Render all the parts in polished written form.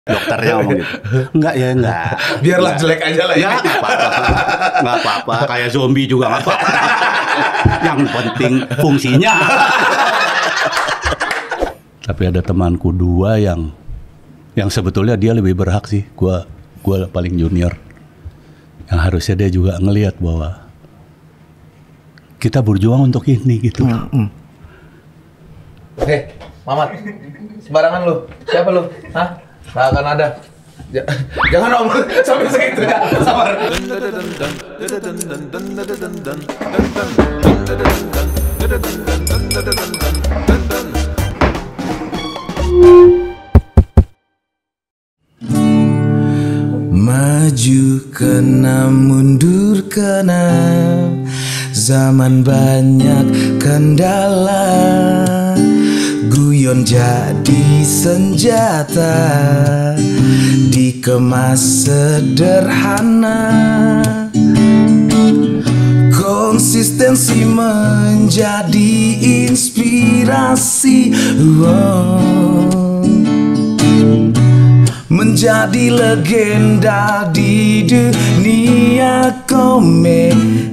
Dokternya ngomong gitu. Enggak ya, enggak. Biarlah jelek aja lah ya. Enggak apa-apa. Kayak zombie juga enggak apa-apa. Yang penting fungsinya. Tapi ada temanku dua yang sebetulnya dia lebih berhak sih. Gua paling junior. Yang harusnya dia juga ngelihat bahwa kita berjuang untuk ini gitu. Mamat, sembarangan lu. Siapa lu? Hah? Nggak akan ada. Jangan om, sampai segitu ya. Sabar. Maju kena mundur kena, zaman banyak kendala, guyon jadi senjata, dikemas sederhana, konsistensi menjadi inspirasi, menjadi legenda di dunia komedi.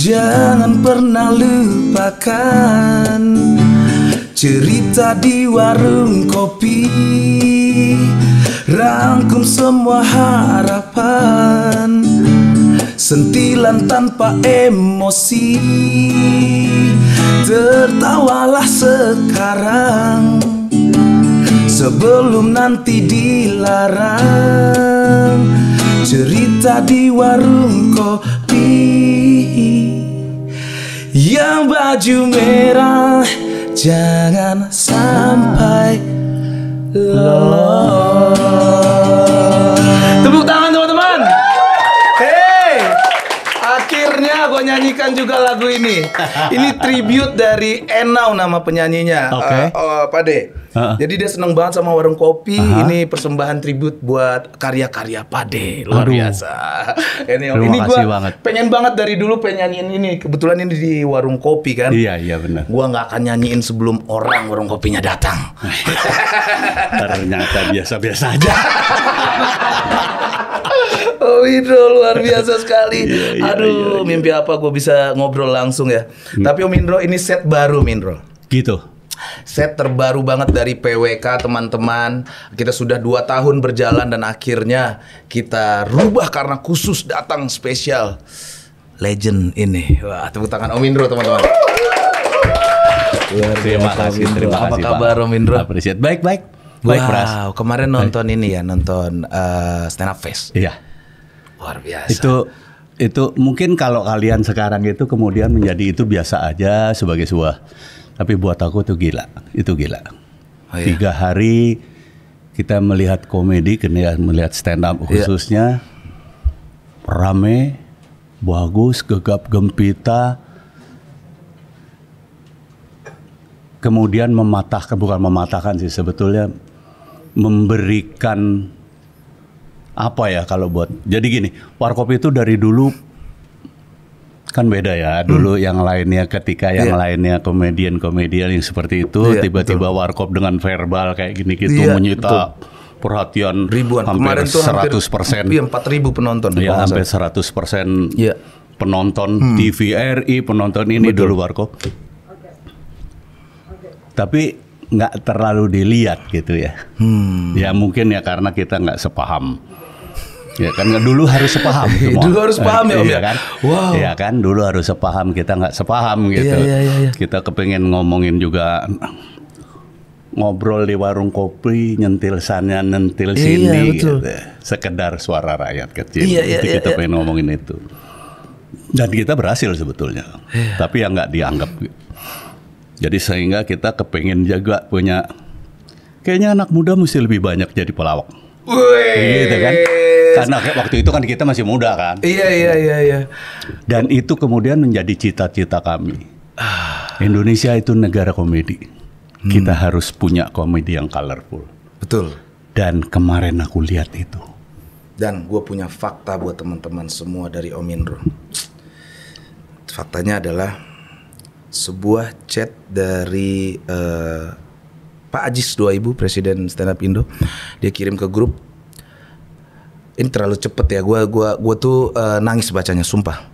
Jangan pernah lupakan cerita di warung kopi, rangkum semua harapan, sentilan tanpa emosi. Tertawalah sekarang sebelum nanti dilarang. Cerita di warung kopi, yang baju merah jangan sampai lolos. Tepuk tangan teman-teman. Akhirnya gue nyanyikan juga lagu ini. Ini tribute dari Enau nama penyanyinya. Pade. Jadi dia seneng banget sama warung kopi. Ini persembahan tribute buat karya-karya Pade. Luar biasa. Ini gue pengen banget dari dulu pengen nyanyiin ini. Kebetulan ini di warung kopi kan. Iya benar. Gue nggak akan nyanyiin sebelum orang warung kopinya datang. Ternyata biasa-biasa aja. Oh Indro luar biasa sekali. Aduh, mimpi apa gue bisa ngobrol langsung ya. Tapi Om Indro ini set baru Om Indro. Gitu. Set terbaru banget dari PWK teman-teman. Kita sudah 2 tahun berjalan dan akhirnya kita rubah karena khusus datang spesial legend ini. Wah, tepuk tangan Om Indro teman-teman. Terima kasih. Apa kabar Om Indro? Appreciate. Baik. Wow, kemarin nonton ini ya, nonton Stand Up Fest. Iya. Luar biasa. Itu mungkin kalau kalian sekarang itu kemudian menjadi itu biasa aja sebagai sebuah, tapi buat aku itu gila. Oh, iya. 3 hari kita melihat komedi, melihat stand up khususnya, rame, bagus, gegap gempita, kemudian bukan mematahkan sih sebetulnya, memberikan apa ya kalau buat, jadi gini, Warkop itu dari dulu kan beda ya, dulu yang lainnya ketika yang lainnya komedian yang seperti itu, tiba-tiba Warkop dengan verbal kayak gini gitu menyita perhatian ribuan, hampir 100%, 4.000 penonton, ya hampir 100% penonton TVRI, penonton ini dulu Warkop. Tapi nggak terlalu dilihat gitu ya. Ya mungkin ya karena kita nggak sepaham. Ya kan dulu harus sepaham semua. Dulu harus paham ya Om ya kan? Wow. Ya kan dulu harus sepaham, kita nggak sepaham gitu. Iya. Kita kepengen ngomongin juga, ngobrol di warung kopi, nyentil sana, nyentil sini gitu. Sekedar suara rakyat kecil. Kita pengen ngomongin itu. Dan kita berhasil sebetulnya. Tapi yang nggak dianggap. Jadi sehingga kita kepengen juga punya, kayaknya anak muda mesti lebih banyak jadi pelawak. Gitu kan? Karena waktu itu kan kita masih muda kan. Iya. Dan itu kemudian menjadi cita-cita kami. Indonesia itu negara komedi. Kita harus punya komedi yang colorful. Betul. Dan kemarin aku lihat itu. Dan gue punya fakta buat teman-teman semua dari Om Indro. Faktanya adalah sebuah chat dari Pak Ajis 2000, Presiden Stand Up Indo. Dia kirim ke grup. Ini terlalu cepet ya. Gua tuh nangis bacanya, sumpah.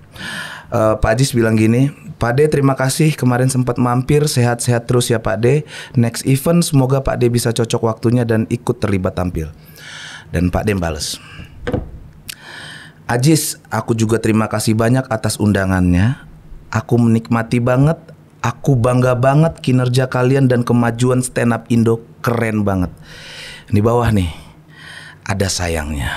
Pak Ajis bilang gini, Pak D terima kasih kemarin sempat mampir, sehat-sehat terus ya Pak D. Next event semoga Pak D bisa cocok waktunya dan ikut terlibat tampil. Dan Pak D bales, Ajis, aku juga terima kasih banyak atas undangannya. Aku menikmati banget, aku bangga banget kinerja kalian dan kemajuan stand up Indo keren banget. Di bawah nih ada sayangnya.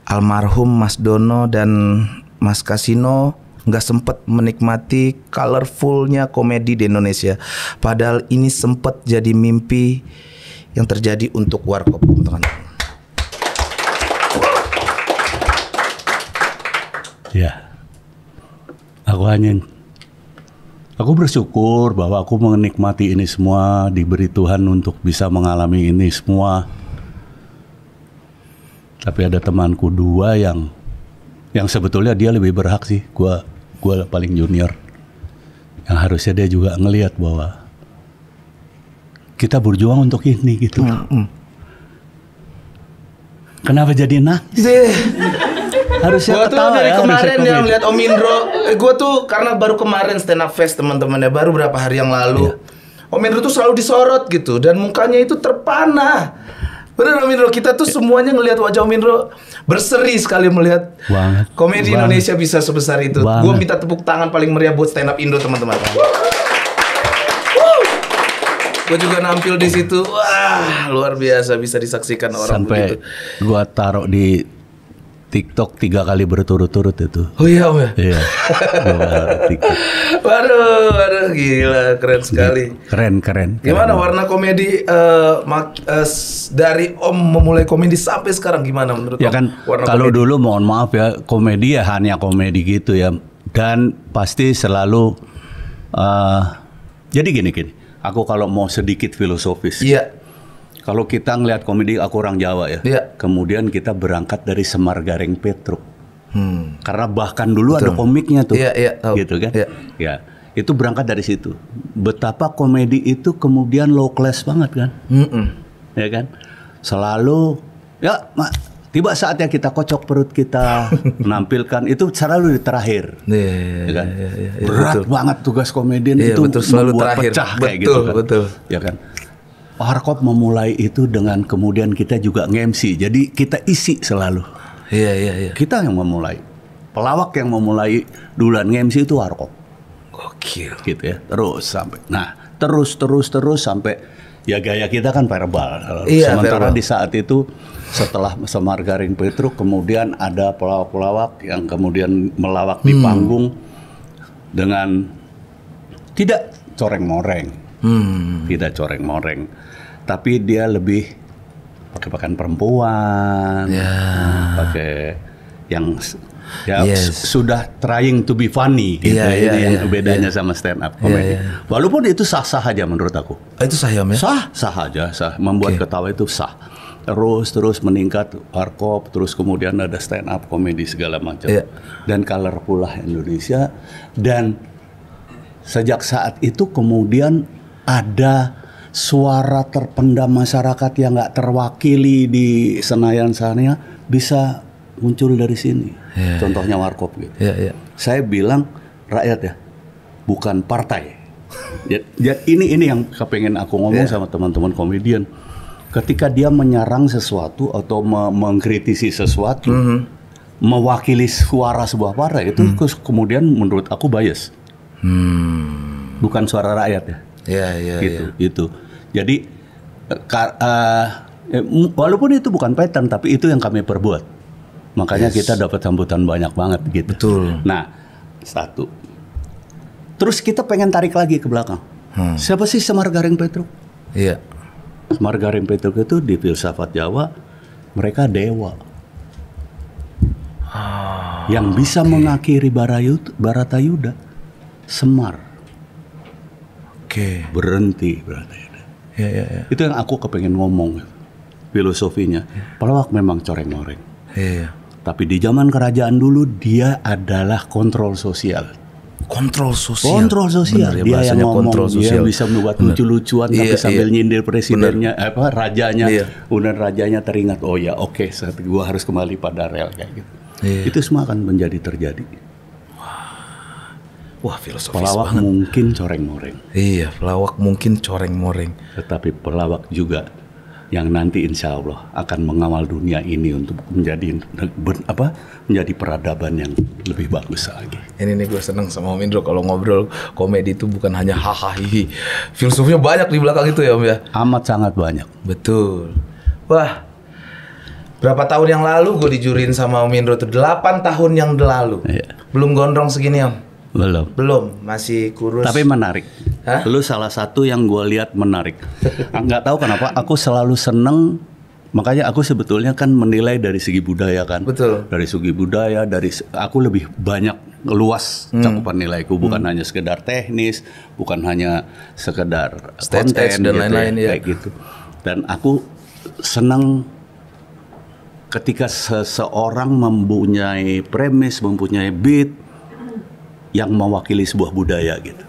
Almarhum Mas Dono dan Mas Kasino nggak sempet menikmati colorfulnya komedi di Indonesia. Padahal ini sempet jadi mimpi yang terjadi untuk Warkop. Ya, aku bersyukur bahwa aku menikmati ini semua, diberi Tuhan untuk bisa mengalami ini semua. Tapi ada temanku dua yang sebetulnya dia lebih berhak sih. Gua paling junior. Yang harusnya dia juga ngelihat bahwa kita berjuang untuk ini gitu. Kenapa jadi nangis? Harusnya gua tuh ketawa dari ya, kemarin yang lihat Om Indro. Gue tuh karena baru kemarin stand up fest teman-temannya, baru berapa hari yang lalu. Om Indro tuh selalu disorot gitu dan mukanya itu terpana. Bener Om Indro, kita tuh semuanya ngelihat wajah Om Indro berseri sekali melihat komedi Indonesia bisa sebesar itu. Gue minta tepuk tangan paling meriah buat stand up Indo teman-teman. Gue juga nampil di situ. Wah, luar biasa bisa disaksikan orang sampai begitu. Gue taruh di TikTok 3 kali berturut-turut itu. Oh iya Om ya? Iya. Waduh, gila, keren sekali. Keren. Gimana warna komedi dari Om memulai komedi sampai sekarang gimana menurut Om? Ya kan, kalau dulu mohon maaf ya, komedi ya hanya komedi gitu ya. Dan pasti selalu, jadi gini. Aku kalau mau sedikit filosofis. Iya. Kalau kita ngelihat komedi, aku orang Jawa ya. Iya. Kemudian kita berangkat dari Semar Garing Petruk. Karena bahkan dulu ada komiknya tuh. Iya, tahu. Gitu kan? Iya. Ya, itu berangkat dari situ. Betapa komedi itu kemudian low class banget kan? Ya kan? Selalu tiba saatnya kita kocok perut kita, menampilkan itu selalu di terakhir. Iya, ya kan? Iya, berat betul. banget tugas komedian itu betul, selalu membuat terakhir. pecah kayak Betul, gitu kan. betul. Ya kan? Warkop memulai itu dengan kemudian kita juga nge-MC. Jadi kita isi selalu. Iya. Kita yang memulai. Pelawak yang memulai duluan nge-MC itu Warkop. Gokil. Gitu ya. Terus sampai. Nah, terus sampai ya gaya kita kan verbal. Iya, sementara verbal. di saat itu setelah Semar Garing Petruk kemudian ada pelawak-pelawak yang kemudian melawak di panggung dengan tidak coreng-moreng. Tidak coreng-moreng, tapi dia lebih pakai pakaian perempuan, pakai yang sudah trying to be funny, gitu. Ini yang bedanya sama stand up comedy. Walaupun itu sah-sah aja menurut aku. Itu sah ya, Sah aja, membuat ketawa itu sah. Terus meningkat Warkop, terus kemudian ada stand up comedy segala macam, dan colorful lah Indonesia. Dan sejak saat itu kemudian ada suara terpendam masyarakat yang nggak terwakili di Senayan sana bisa muncul dari sini. Contohnya Warkop gitu. Saya bilang rakyat ya, bukan partai. Ini yang kepengen aku ngomong sama teman-teman komedian. Ketika dia menyerang sesuatu atau mengkritisi sesuatu, mewakili suara sebuah partai itu kemudian menurut aku bias. Bukan suara rakyat ya. Gitu. Jadi walaupun itu bukan pattern, tapi itu yang kami perbuat. Makanya kita dapat sambutan banyak banget gitu. Betul. Nah, satu. Terus kita pengen tarik lagi ke belakang. Siapa sih Semar Garing Petruk? Iya. Semar Garing Petruk itu di filsafat Jawa mereka dewa. Yang bisa mengakhiri Baratayuda. Semar. Berhenti berarti. Itu yang aku kepengen ngomong filosofinya. Pelawak memang coreng-moreng. Tapi di zaman kerajaan dulu dia adalah kontrol sosial. Kontrol sosial. Kontrol sosial. Bener, ya, dia yang ngomong, kontrol sosial. Dia bisa membuat lucu-lucuan tapi sambil nyindir presidennya, rajanya. Kemudian rajanya teringat, oh ya oke, saat gua harus kembali pada rel kayak gitu. Itu semua akan menjadi terjadi. Wah, filosofis pelawak banget. Mungkin coreng-moreng. Iya, pelawak mungkin coreng-moreng. Tetapi pelawak juga yang nanti insya Allah akan mengawal dunia ini untuk menjadi peradaban yang lebih bagus lagi. Ini nih gue seneng sama Om Indro kalau ngobrol komedi itu bukan hanya hahaha. Filosofnya banyak di belakang itu ya Om ya. Amat sangat banyak. Betul. Wah, berapa tahun yang lalu gue dijurin sama Om Indro tuh 8 tahun yang lalu. Iya. Belum gondrong segini Om. Belum, masih kurus. Tapi menarik. Lu salah satu yang gue lihat menarik. Nggak tahu kenapa aku selalu seneng. Makanya aku sebetulnya kan menilai dari segi budaya kan. Betul. Dari segi budaya, aku lebih banyak luas cakupan nilaiku, bukan hanya sekedar teknis, bukan hanya sekedar stage konten dan lain-lain kayak gitu. Dan aku senang ketika seseorang mempunyai premis, mempunyai beat yang mewakili sebuah budaya gitu.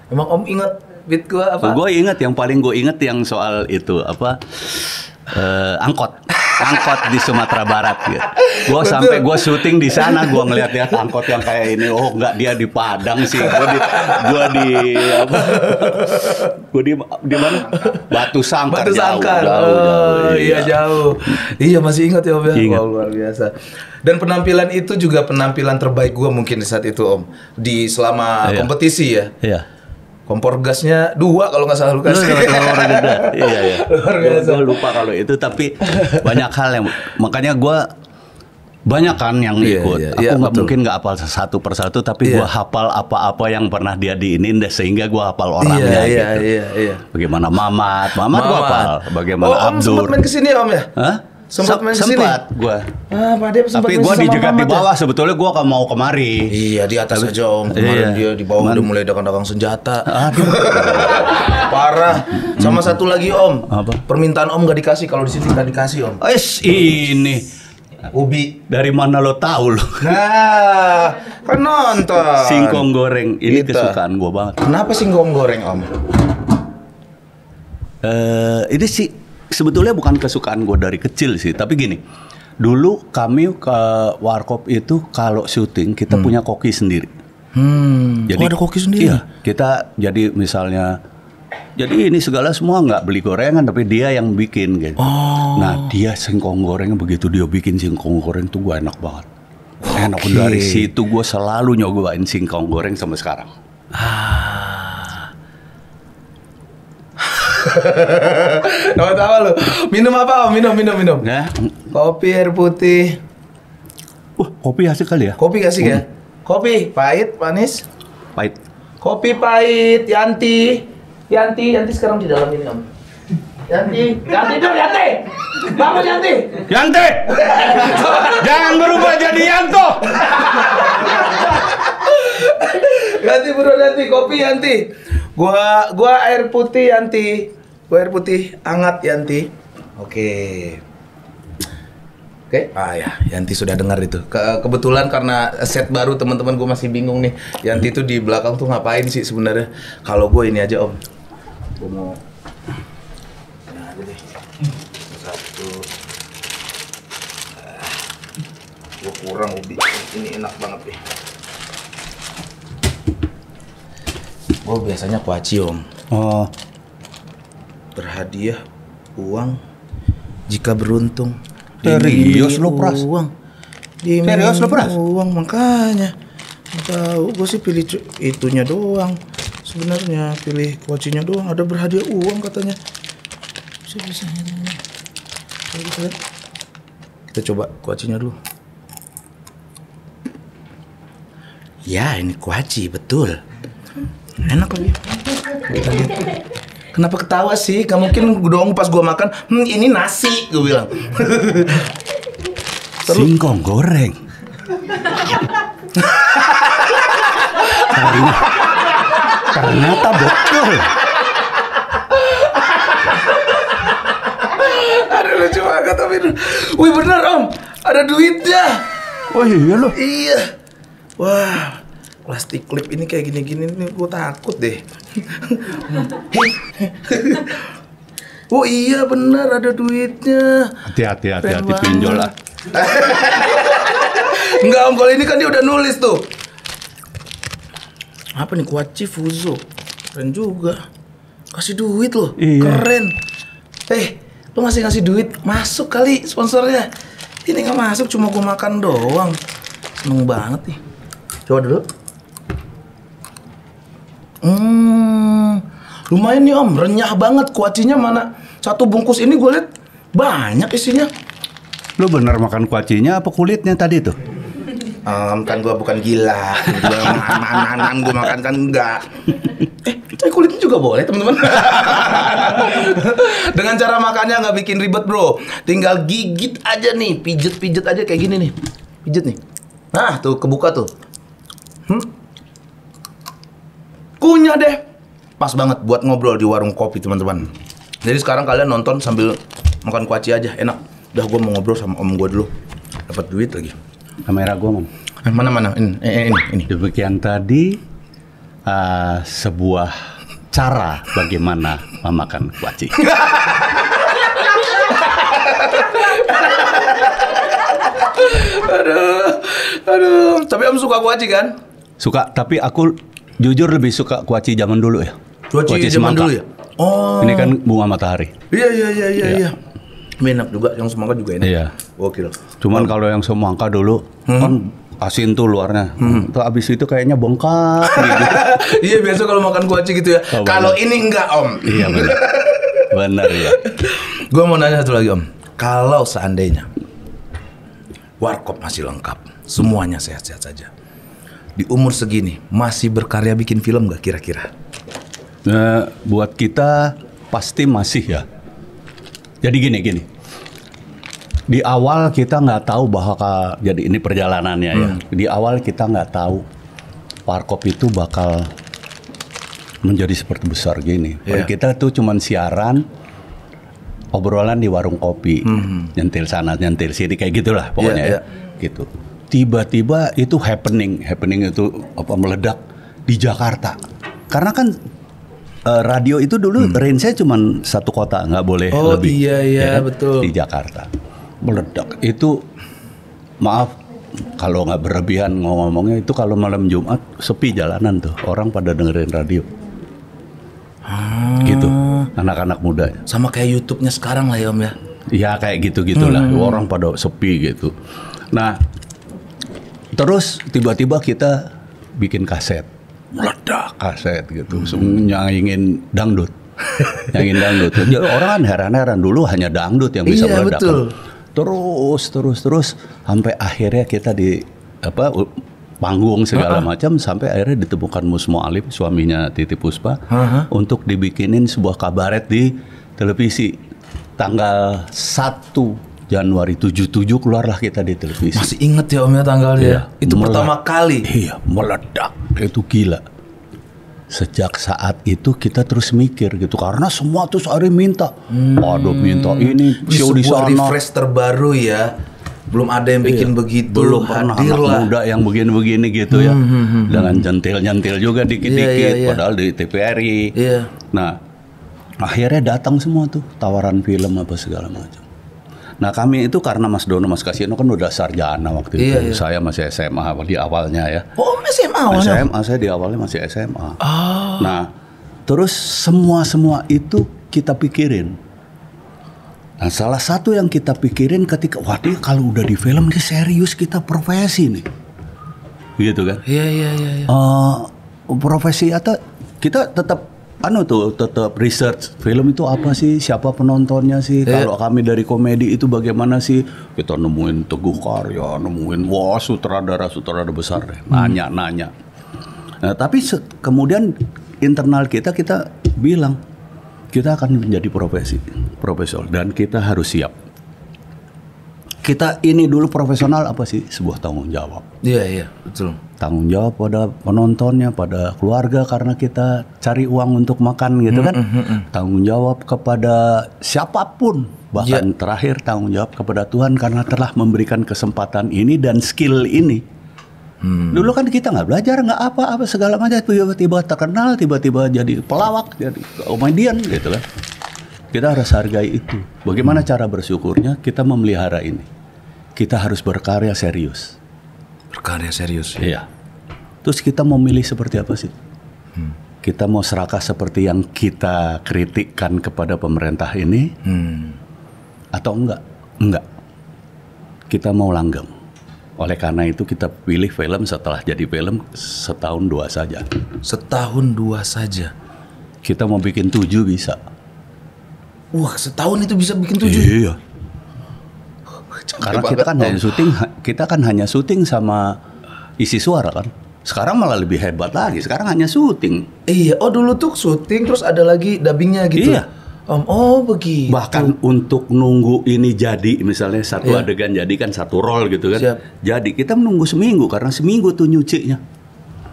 Emang Om ingat beat gua apa? Gue ingat, yang paling gue inget yang soal itu apa angkot di Sumatera Barat gitu. Gue sampai gue syuting di sana, gue ngeliat angkot yang kayak ini. Oh enggak, dia di Padang sih. Gue di mana? Batu Sangkar. Jauh. Iya jauh. Iya masih ingat ya Om ya. Wow, luar biasa. Dan penampilan itu juga penampilan terbaik gue mungkin di saat itu Om. Di selama kompetisi ya. Iya. Kompor gasnya 2 kalau nggak salah lu kasih. Iya. Gue lupa kalau itu, tapi banyak hal yang makanya gue banyak kan yang ikut. Aku mungkin nggak hafal satu persatu, tapi gue hafal apa-apa yang pernah dia diinin deh, sehingga gue hafal orangnya gitu. Iya. Bagaimana Mamat gue hafal. Bagaimana Om sempat main kesini Om ya? Hah? Sempat main kesini? Sempat gue. Tapi gue dijegat di bawah, sebetulnya gue mau kemari. Iya, di atas aja Om. Kemarin dia di bawah udah mulai dagang-dagang senjata. Parah. Sama satu lagi Om. Apa? Permintaan Om gak dikasih, kalau di sini gak dikasih Om. Ini ubi. Dari mana lo tahu lo? Nah, kan nonton. Singkong goreng ini kesukaan gue banget. Kenapa singkong goreng Om? Ini sih sebetulnya bukan kesukaan gue dari kecil sih, tapi gini, dulu kami ke Warkop itu kalau syuting kita punya koki sendiri. Jadi ada koki sendiri? Iya, kita jadi misalnya, jadi ini segala semua nggak beli gorengan, tapi dia yang bikin gitu. Nah dia singkong goreng, begitu dia bikin singkong goreng tuh gue enak banget. Enak. Dari situ gue selalu nyobain singkong goreng sampai sekarang. Tahu lu. Minum apa Om? Minum. Nah. Kopi, air putih. Kopi asik kali ya? Kopi asik ya? Kopi pahit, manis? Pahit. Kopi pahit, Yanti sekarang di dalam ini Om. Yanti dong Yanti. Bangun Yanti. Jangan berubah jadi Yanto. Yanti bro, kopi Yanti. Gua air putih Yanti. Gua air putih hangat Yanti. Oke. Ya, Yanti sudah dengar itu. Kebetulan karena set baru teman-teman gue masih bingung nih. Yanti itu di belakang tuh ngapain sih sebenarnya? Kalau gue ini aja Om. Gue mau. Nah, aja deh. Satu. Gue kurang ubi. Ini enak banget nih. Gue biasanya kuaci Om. Berhadiah uang jika beruntung. Serius lo Pras? Serius lo Pras? Uang makanya. Tahu gue sih pilih itunya doang. Sebenarnya pilih kuacinya doang. Ada berhadiah uang katanya. Bisa. Kita coba kuacinya dulu. Ya ini kuaci betul. Enak lagi. Kenapa ketawa sih? Gak mungkin dong pas gua makan, ini nasi, gua bilang. Singkong goreng. Ternyata betul. Aduh lucu banget Om. Wih bener Om, ada duitnya. Oh iya loh. Iya. Wah, plastik klip ini kayak gini-gini nih, gue takut deh. Oh iya benar ada duitnya. Hati-hati pinjol lah. Enggak Om, kalau ini kan dia udah nulis tuh. Apa nih, Kuaci Fuzo. Keren juga. Kasih duit loh. Iya. Keren. Lu masih ngasih duit, masuk kali sponsornya. Ini nggak masuk, cuma gue makan doang. Seneng banget nih. Coba dulu. Lumayan nih Om, renyah banget. Kuacinya mana? Satu bungkus ini gue liat banyak isinya. Lu bener makan kuacinya apa kulitnya tadi tuh? Kan gue bukan gila. Gue makan kan enggak. Tapi kulitnya juga boleh teman-teman. Dengan cara makannya nggak bikin ribet bro. Tinggal gigit aja nih, pijet aja kayak gini nih. Pijet nih. Nah tuh kebuka tuh. Kunyah deh. Pas banget buat ngobrol di warung kopi teman-teman. Jadi sekarang kalian nonton sambil makan kuaci aja, enak. Udah gue mau ngobrol sama om gue dulu. Dapat duit lagi. Kamera gue man. Mana? Ini. Demikian tadi sebuah cara bagaimana memakan kuaci. Aduh. Tapi Om suka kuaci kan? Suka, tapi aku jujur lebih suka kuaci zaman dulu ya. Kuaci zaman dulu ya? Oh. Ini kan bunga matahari. Iya. Enak juga, yang semangka juga enak. Iya. Gokil. Cuman kalau yang semangka dulu kan asin tuh luarnya. Tuh abis itu kayaknya bengkak gitu. Iya, biasa kalau makan kuaci gitu ya. Kalau ini enggak Om. Iya benar. Benar ya. Gue mau nanya satu lagi Om. Kalau seandainya Warkop masih lengkap, semuanya sehat-sehat saja, di umur segini masih berkarya bikin film nggak kira-kira? Nah, buat kita pasti masih ya. Jadi gini. Di awal kita nggak tahu bahwa jadi ini perjalanannya ya. Di awal kita nggak tahu Warkop itu bakal menjadi seperti besar gini. Kita tuh cuman siaran, obrolan di warung kopi, nyentil sana, nyentil sini kayak gitulah pokoknya gitu. Tiba-tiba itu happening itu meledak di Jakarta. Karena kan radio itu dulu range-nya cuma satu kota, nggak boleh lebih. Iya ya kan? Betul. Di Jakarta meledak itu, maaf kalau nggak berlebihan ngomongnya, itu kalau malam Jumat sepi jalanan tuh, orang pada dengerin radio. Gitu, anak-anak muda. Sama kayak YouTube-nya sekarang lah ya Om ya. Ya kayak gitu-gitulah, orang pada sepi gitu. Nah, terus tiba-tiba kita bikin kaset. Meledak kaset gitu, nyanyiin dangdut. Jadi orang kan heran-heran, dulu hanya dangdut yang bisa meledak. Betul. Terus sampai akhirnya kita di panggung segala macam, sampai akhirnya ditemukan Mus Mualim, suaminya Titi Puspa, untuk dibikinin sebuah kabaret di televisi. Tanggal 1 Januari 77 keluarlah kita di televisi. Masih inget ya Om ya tanggalnya? Iya, itu pertama kali? Iya, meledak. Itu gila. Sejak saat itu kita terus mikir gitu, karena semua terus hari minta. Waduh, minta ini show di sana. Refresh terbaru ya. Belum ada yang bikin begitu. Belum pernah anak muda yang begini-begini gitu ya. Dengan nyentil-nyentil juga dikit-dikit, padahal di TVRI. Nah, akhirnya datang semua tuh tawaran film apa segala macam. Nah, kami itu karena Mas Dono, Mas Kasino kan udah sarjana waktu itu. Saya masih SMA di awalnya ya. Oh, SMA awalnya? SMA, saya di awalnya masih SMA. Nah, terus semua itu kita pikirin. Nah, salah satu yang kita pikirin ketika, waduh kalau udah di film ini serius, kita profesi nih. Gitu kan? Iya. Profesi atau kita tetap tetap research film itu apa sih, siapa penontonnya sih. Kalau kami dari komedi itu bagaimana sih, kita nemuin Teguh Karya, nemuin sutradara besar deh, nanya. Nah, tapi kemudian internal kita bilang kita akan menjadi profesional dan kita harus siap. Kita ini dulu profesional apa sih, sebuah tanggung jawab. Iya betul. Tanggung jawab pada penontonnya, pada keluarga, karena kita cari uang untuk makan gitu kan. Tanggung jawab kepada siapapun, bahkan terakhir tanggung jawab kepada Tuhan karena telah memberikan kesempatan ini dan skill ini Dulu kan kita nggak belajar, nggak apa-apa segala macam, tiba-tiba terkenal, tiba-tiba jadi pelawak, jadi komedian gitu kan. Kita harus hargai itu. Bagaimana cara bersyukurnya? Kita memelihara ini. Kita harus berkarya serius. Berkarya serius. Iya. Terus kita mau milih seperti apa sih? Kita mau serakah seperti yang kita kritikkan kepada pemerintah ini, atau enggak? Enggak. Kita mau langgeng. Oleh karena itu kita pilih film setelah jadi film setahun 2 saja. Setahun 2 saja. Kita mau bikin 7 bisa. Wah, setahun itu bisa bikin 7? Iya. Karena kita kan hanya syuting sama isi suara kan. Sekarang malah lebih hebat lagi. Sekarang hanya syuting. Iya. Oh, dulu tuh syuting terus ada lagi dubbingnya gitu. Iya. Oh begitu. Bahkan untuk nunggu ini jadi, misalnya satu adegan jadi kan 1 roll gitu kan. Siap. Jadi kita menunggu seminggu karena seminggu tuh nyucinya.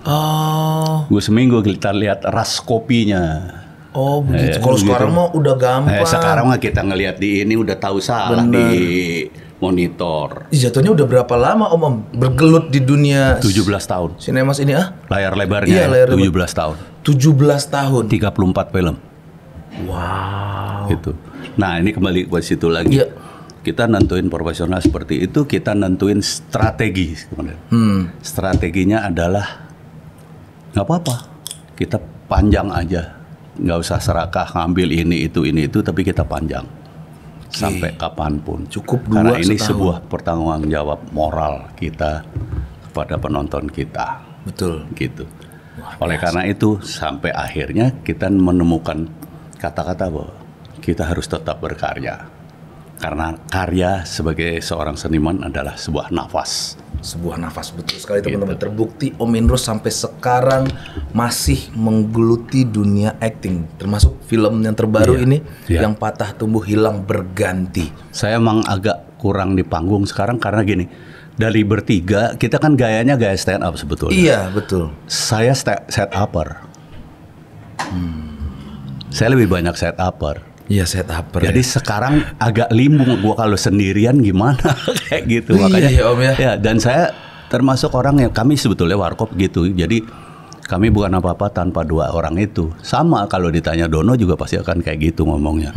Oh. Gue seminggu kita lihat ras kopinya. Oh begitu. Kalau sekarang mah udah gampang. Sekarang mah kita ngelihat di ini udah tahu salah. Bener. Di monitor. Jatuhnya udah berapa lama Om bergelut di dunia 17 tahun. Sinemas ini Layar lebarnya layar 17 tahun. 17 tahun. 34 film. Wow. Gitu. Nah ini kembali ke situ lagi. Iya. Kita nentuin profesional seperti itu, kita nentuin strategi. Strateginya adalah nggak apa-apa, kita panjang aja, nggak usah serakah ngambil ini itu, tapi kita panjang sampai kapanpun. Cukup 2 Karena ini setahun. sebuah pertanggungjawab moral kita kepada penonton kita. Betul. Gitu. Oleh karena itu sampai akhirnya kita menemukan kata-kata bahwa kita harus tetap berkarya. Karena karya sebagai seorang seniman adalah sebuah nafas. Sebuah nafas, betul sekali teman-teman. Terbukti Om Indro sampai sekarang masih menggeluti dunia acting. Termasuk film yang terbaru ini, Yang Patah Tumbuh Hilang Berganti. Saya emang agak kurang di panggung sekarang karena gini. Dari bertiga, kita kan gayanya gaya stand up sebetulnya. Iya, betul. Saya set upper. Saya lebih banyak set upper. Iya, set upper. Jadi sekarang agak limbung gua kalau sendirian gimana kayak gitu. Makanya Om ya. Ya, dan saya termasuk orang yang kami sebetulnya warkop gitu. Jadi kami bukan apa-apa tanpa 2 orang itu. Sama kalau ditanya Dono juga pasti akan kayak gitu ngomongnya.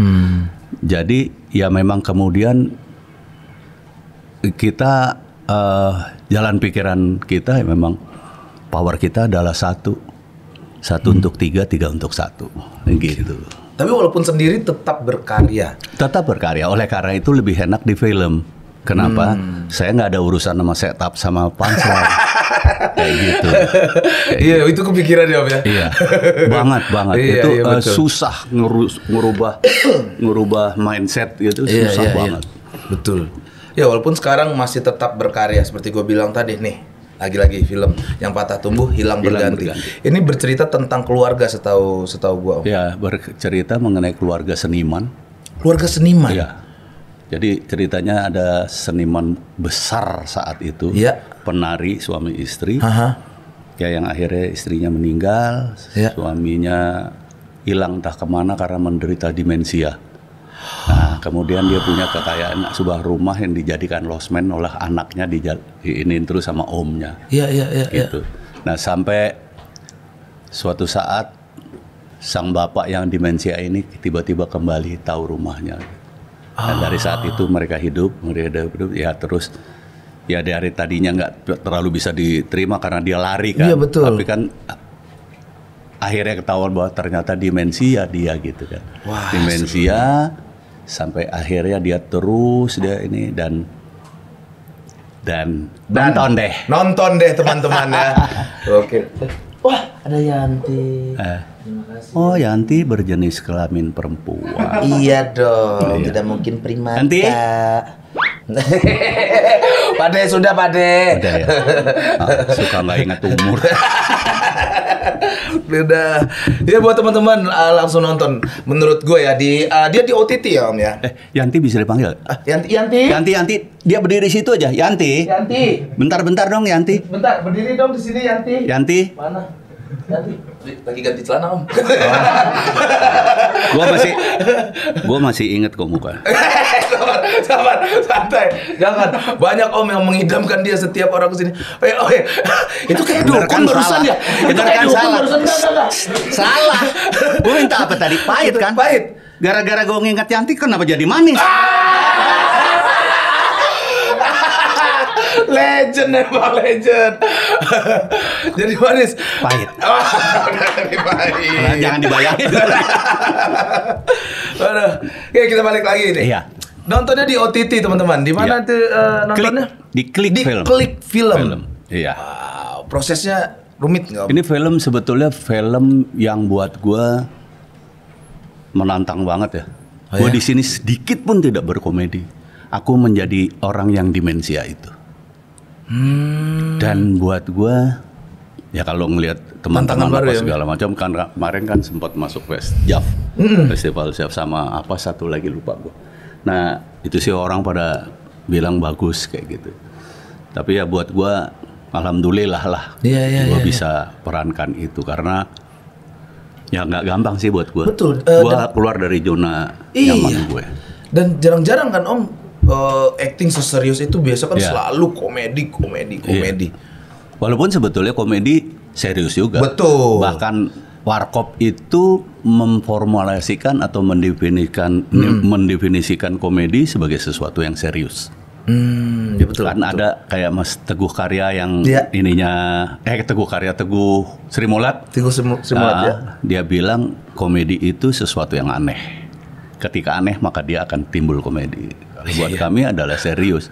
Jadi ya memang kemudian kita jalan pikiran kita ya memang power kita adalah satu untuk 3 untuk 1 gitu. Tapi walaupun sendiri tetap berkarya. Tetap berkarya. Oleh karena itu lebih enak di film. Kenapa? Saya nggak ada urusan sama setup sama punchline. Kayak gitu. Iya, itu kepikiran ya Om ya. Iya, banget. Itu susah ngerubah mindset gitu, susah banget. Betul. Ya walaupun sekarang masih tetap berkarya seperti gue bilang tadi nih. Lagi-lagi film Yang Patah Tumbuh Hilang Berganti. Ini bercerita tentang keluarga setahu gue Om. Ya, bercerita mengenai keluarga seniman. Keluarga seniman? Iya. Jadi ceritanya ada seniman besar saat itu. Iya. Penari suami istri. Ya yang akhirnya istrinya meninggal. Suaminya hilang entah kemana karena menderita demensia. Nah, kemudian dia punya kekayaan sebuah rumah yang dijadikan losmen oleh anaknya ini terus sama omnya. Iya. Gitu. Nah, sampai suatu saat sang bapak yang demensia ini tiba-tiba kembali tahu rumahnya. Dan dari saat itu mereka hidup ya terus ya dari tadinya nggak terlalu bisa diterima karena dia lari kan. Iya, betul. Tapi kan akhirnya ketahuan bahwa ternyata demensia dia gitu kan. Wah, demensia sampai akhirnya dia terus ini dan nonton deh teman-teman ya. Oke. Wah, ada Yanti. Terima kasih. Oh, Yanti berjenis kelamin perempuan. Iya dong, tidak mungkin primata. Yanti? Pade sudah Pade. Udah ya. Suka nggak ingat umur. Udah. Ya buat teman-teman langsung nonton. Menurut gue ya dia di OTT ya Om ya. Yanti bisa dipanggil? Yanti. Dia berdiri situ aja. Yanti. Yanti. Bentar dong Yanti. Bentar, berdiri dong di sini Yanti. Yanti. Mana? Lagi ganti celana Om. Gua masih inget kok muka. sabar, santai. Jangan. Banyak Om yang mengidamkan dia setiap orang kesini. Itu kayak dukun barusan ya. Itu kayak dukun barusan. Enggak. Salah. Gua minta apa tadi? Pahit kan? Pahit. Gara-gara gua nginget cantik kenapa jadi manis? Legend emang legend. Jadi manis. Pahit. Jadi pahit. Jangan dibayangin. Oke, kita balik lagi nih. Iya. Nontonnya di OTT teman-teman. Di mana tuh nontonnya? Di Klik Film. Klik Film. Iya. Wow, prosesnya rumit nggak? Ini film sebetulnya film yang buat gua menantang banget ya. Gua di sini sedikit pun tidak berkomedi. Aku menjadi orang yang demensia itu. Dan buat gue ya kalau ngelihat teman-teman apa segala macam kan kemarin kan sempat masuk festival Jav sama apa satu lagi lupa gue. Nah itu sih orang pada bilang bagus kayak gitu. Tapi ya buat gue alhamdulillah lah gue bisa perankan itu karena ya nggak gampang sih buat gue. Betul. Gue keluar dari zona nyaman gue. Dan jarang-jarang kan Om. Acting seserius itu biasa kan selalu komedi. Walaupun sebetulnya komedi serius juga. Betul. Bahkan Warkop itu memformulasikan atau mendefinisikan komedi sebagai sesuatu yang serius. Ya betul. Kan ada kayak Mas Teguh Karya yang Teguh Sri Mulat. Dia bilang komedi itu sesuatu yang aneh. Ketika aneh maka dia akan timbul komedi. Buat kami adalah serius.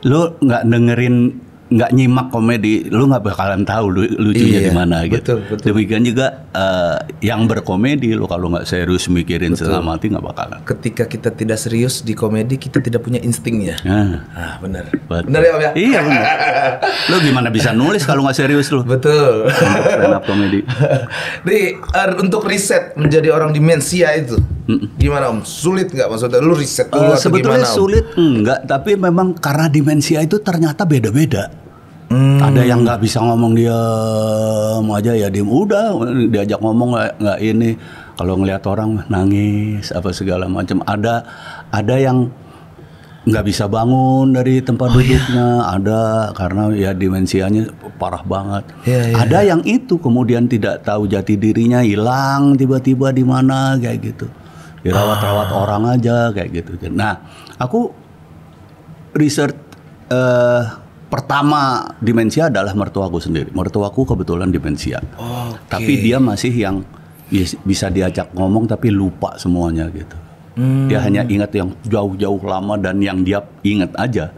Lu nggak nyimak komedi, lu nggak bakalan tahu lucunya di mana gitu. Betul. Demikian juga yang berkomedi, lu kalau nggak serius mikirin setengah mati nggak bakalan. Ketika kita tidak serius di komedi, kita tidak punya instingnya. Benar. Benar ya Om ya? Iya benar. Lu gimana bisa nulis kalau nggak serius lu? Betul. Stand up komedi. Nih untuk riset menjadi orang demensia itu, gimana Om? Sulit nggak maksudnya? Lu riset dulu atau sebetulnya gimana, sulit enggak, tapi memang karena demensia itu ternyata beda-beda. Ada yang nggak bisa ngomong diam aja ya diem, udah diajak ngomong nggak ini. Kalau ngelihat orang nangis apa segala macam. Ada yang nggak bisa bangun dari tempat duduknya. Ada karena ya demensianya parah banget. Ada yang itu kemudian tidak tahu jati dirinya, hilang tiba-tiba di mana kayak gitu. Dirawat-rawat orang aja kayak gitu. Nah, aku research pertama demensia adalah mertuaku sendiri. Mertuaku kebetulan demensia. Tapi dia masih yang bisa diajak ngomong tapi lupa semuanya gitu. Dia hanya ingat yang jauh-jauh lama dan yang dia ingat aja.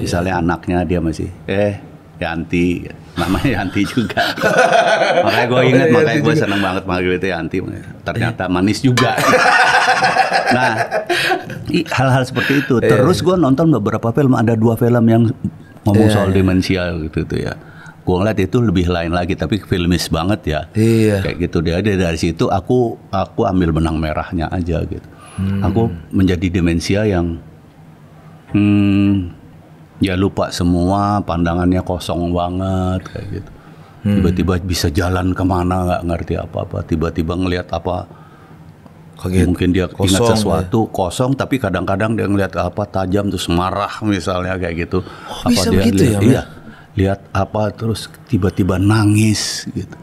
Misalnya anaknya dia masih Yanti, namanya Yanti juga. Makanya gue ingat, makanya gue seneng banget manggil itu Yanti. Ternyata manis juga. Nah, hal-hal seperti itu. Terus gue nonton beberapa film, ada 2 film yang ngomong soal demensia gitu ya. Gue ngeliat itu lebih lain lagi, tapi filmis banget ya. Kayak gitu dia. Dari situ aku ambil benang merahnya aja gitu. Aku menjadi demensia yang ya lupa semua, pandangannya kosong banget kayak gitu. Tiba-tiba bisa jalan kemana nggak ngerti apa-apa. Tiba-tiba ngelihat apa. Mungkin dia ingat sesuatu kosong, tapi kadang-kadang dia ngelihat apa tajam terus marah misalnya kayak gitu. Apa bisa dia begitu lihat, ya? Lihat apa terus tiba-tiba nangis gitu.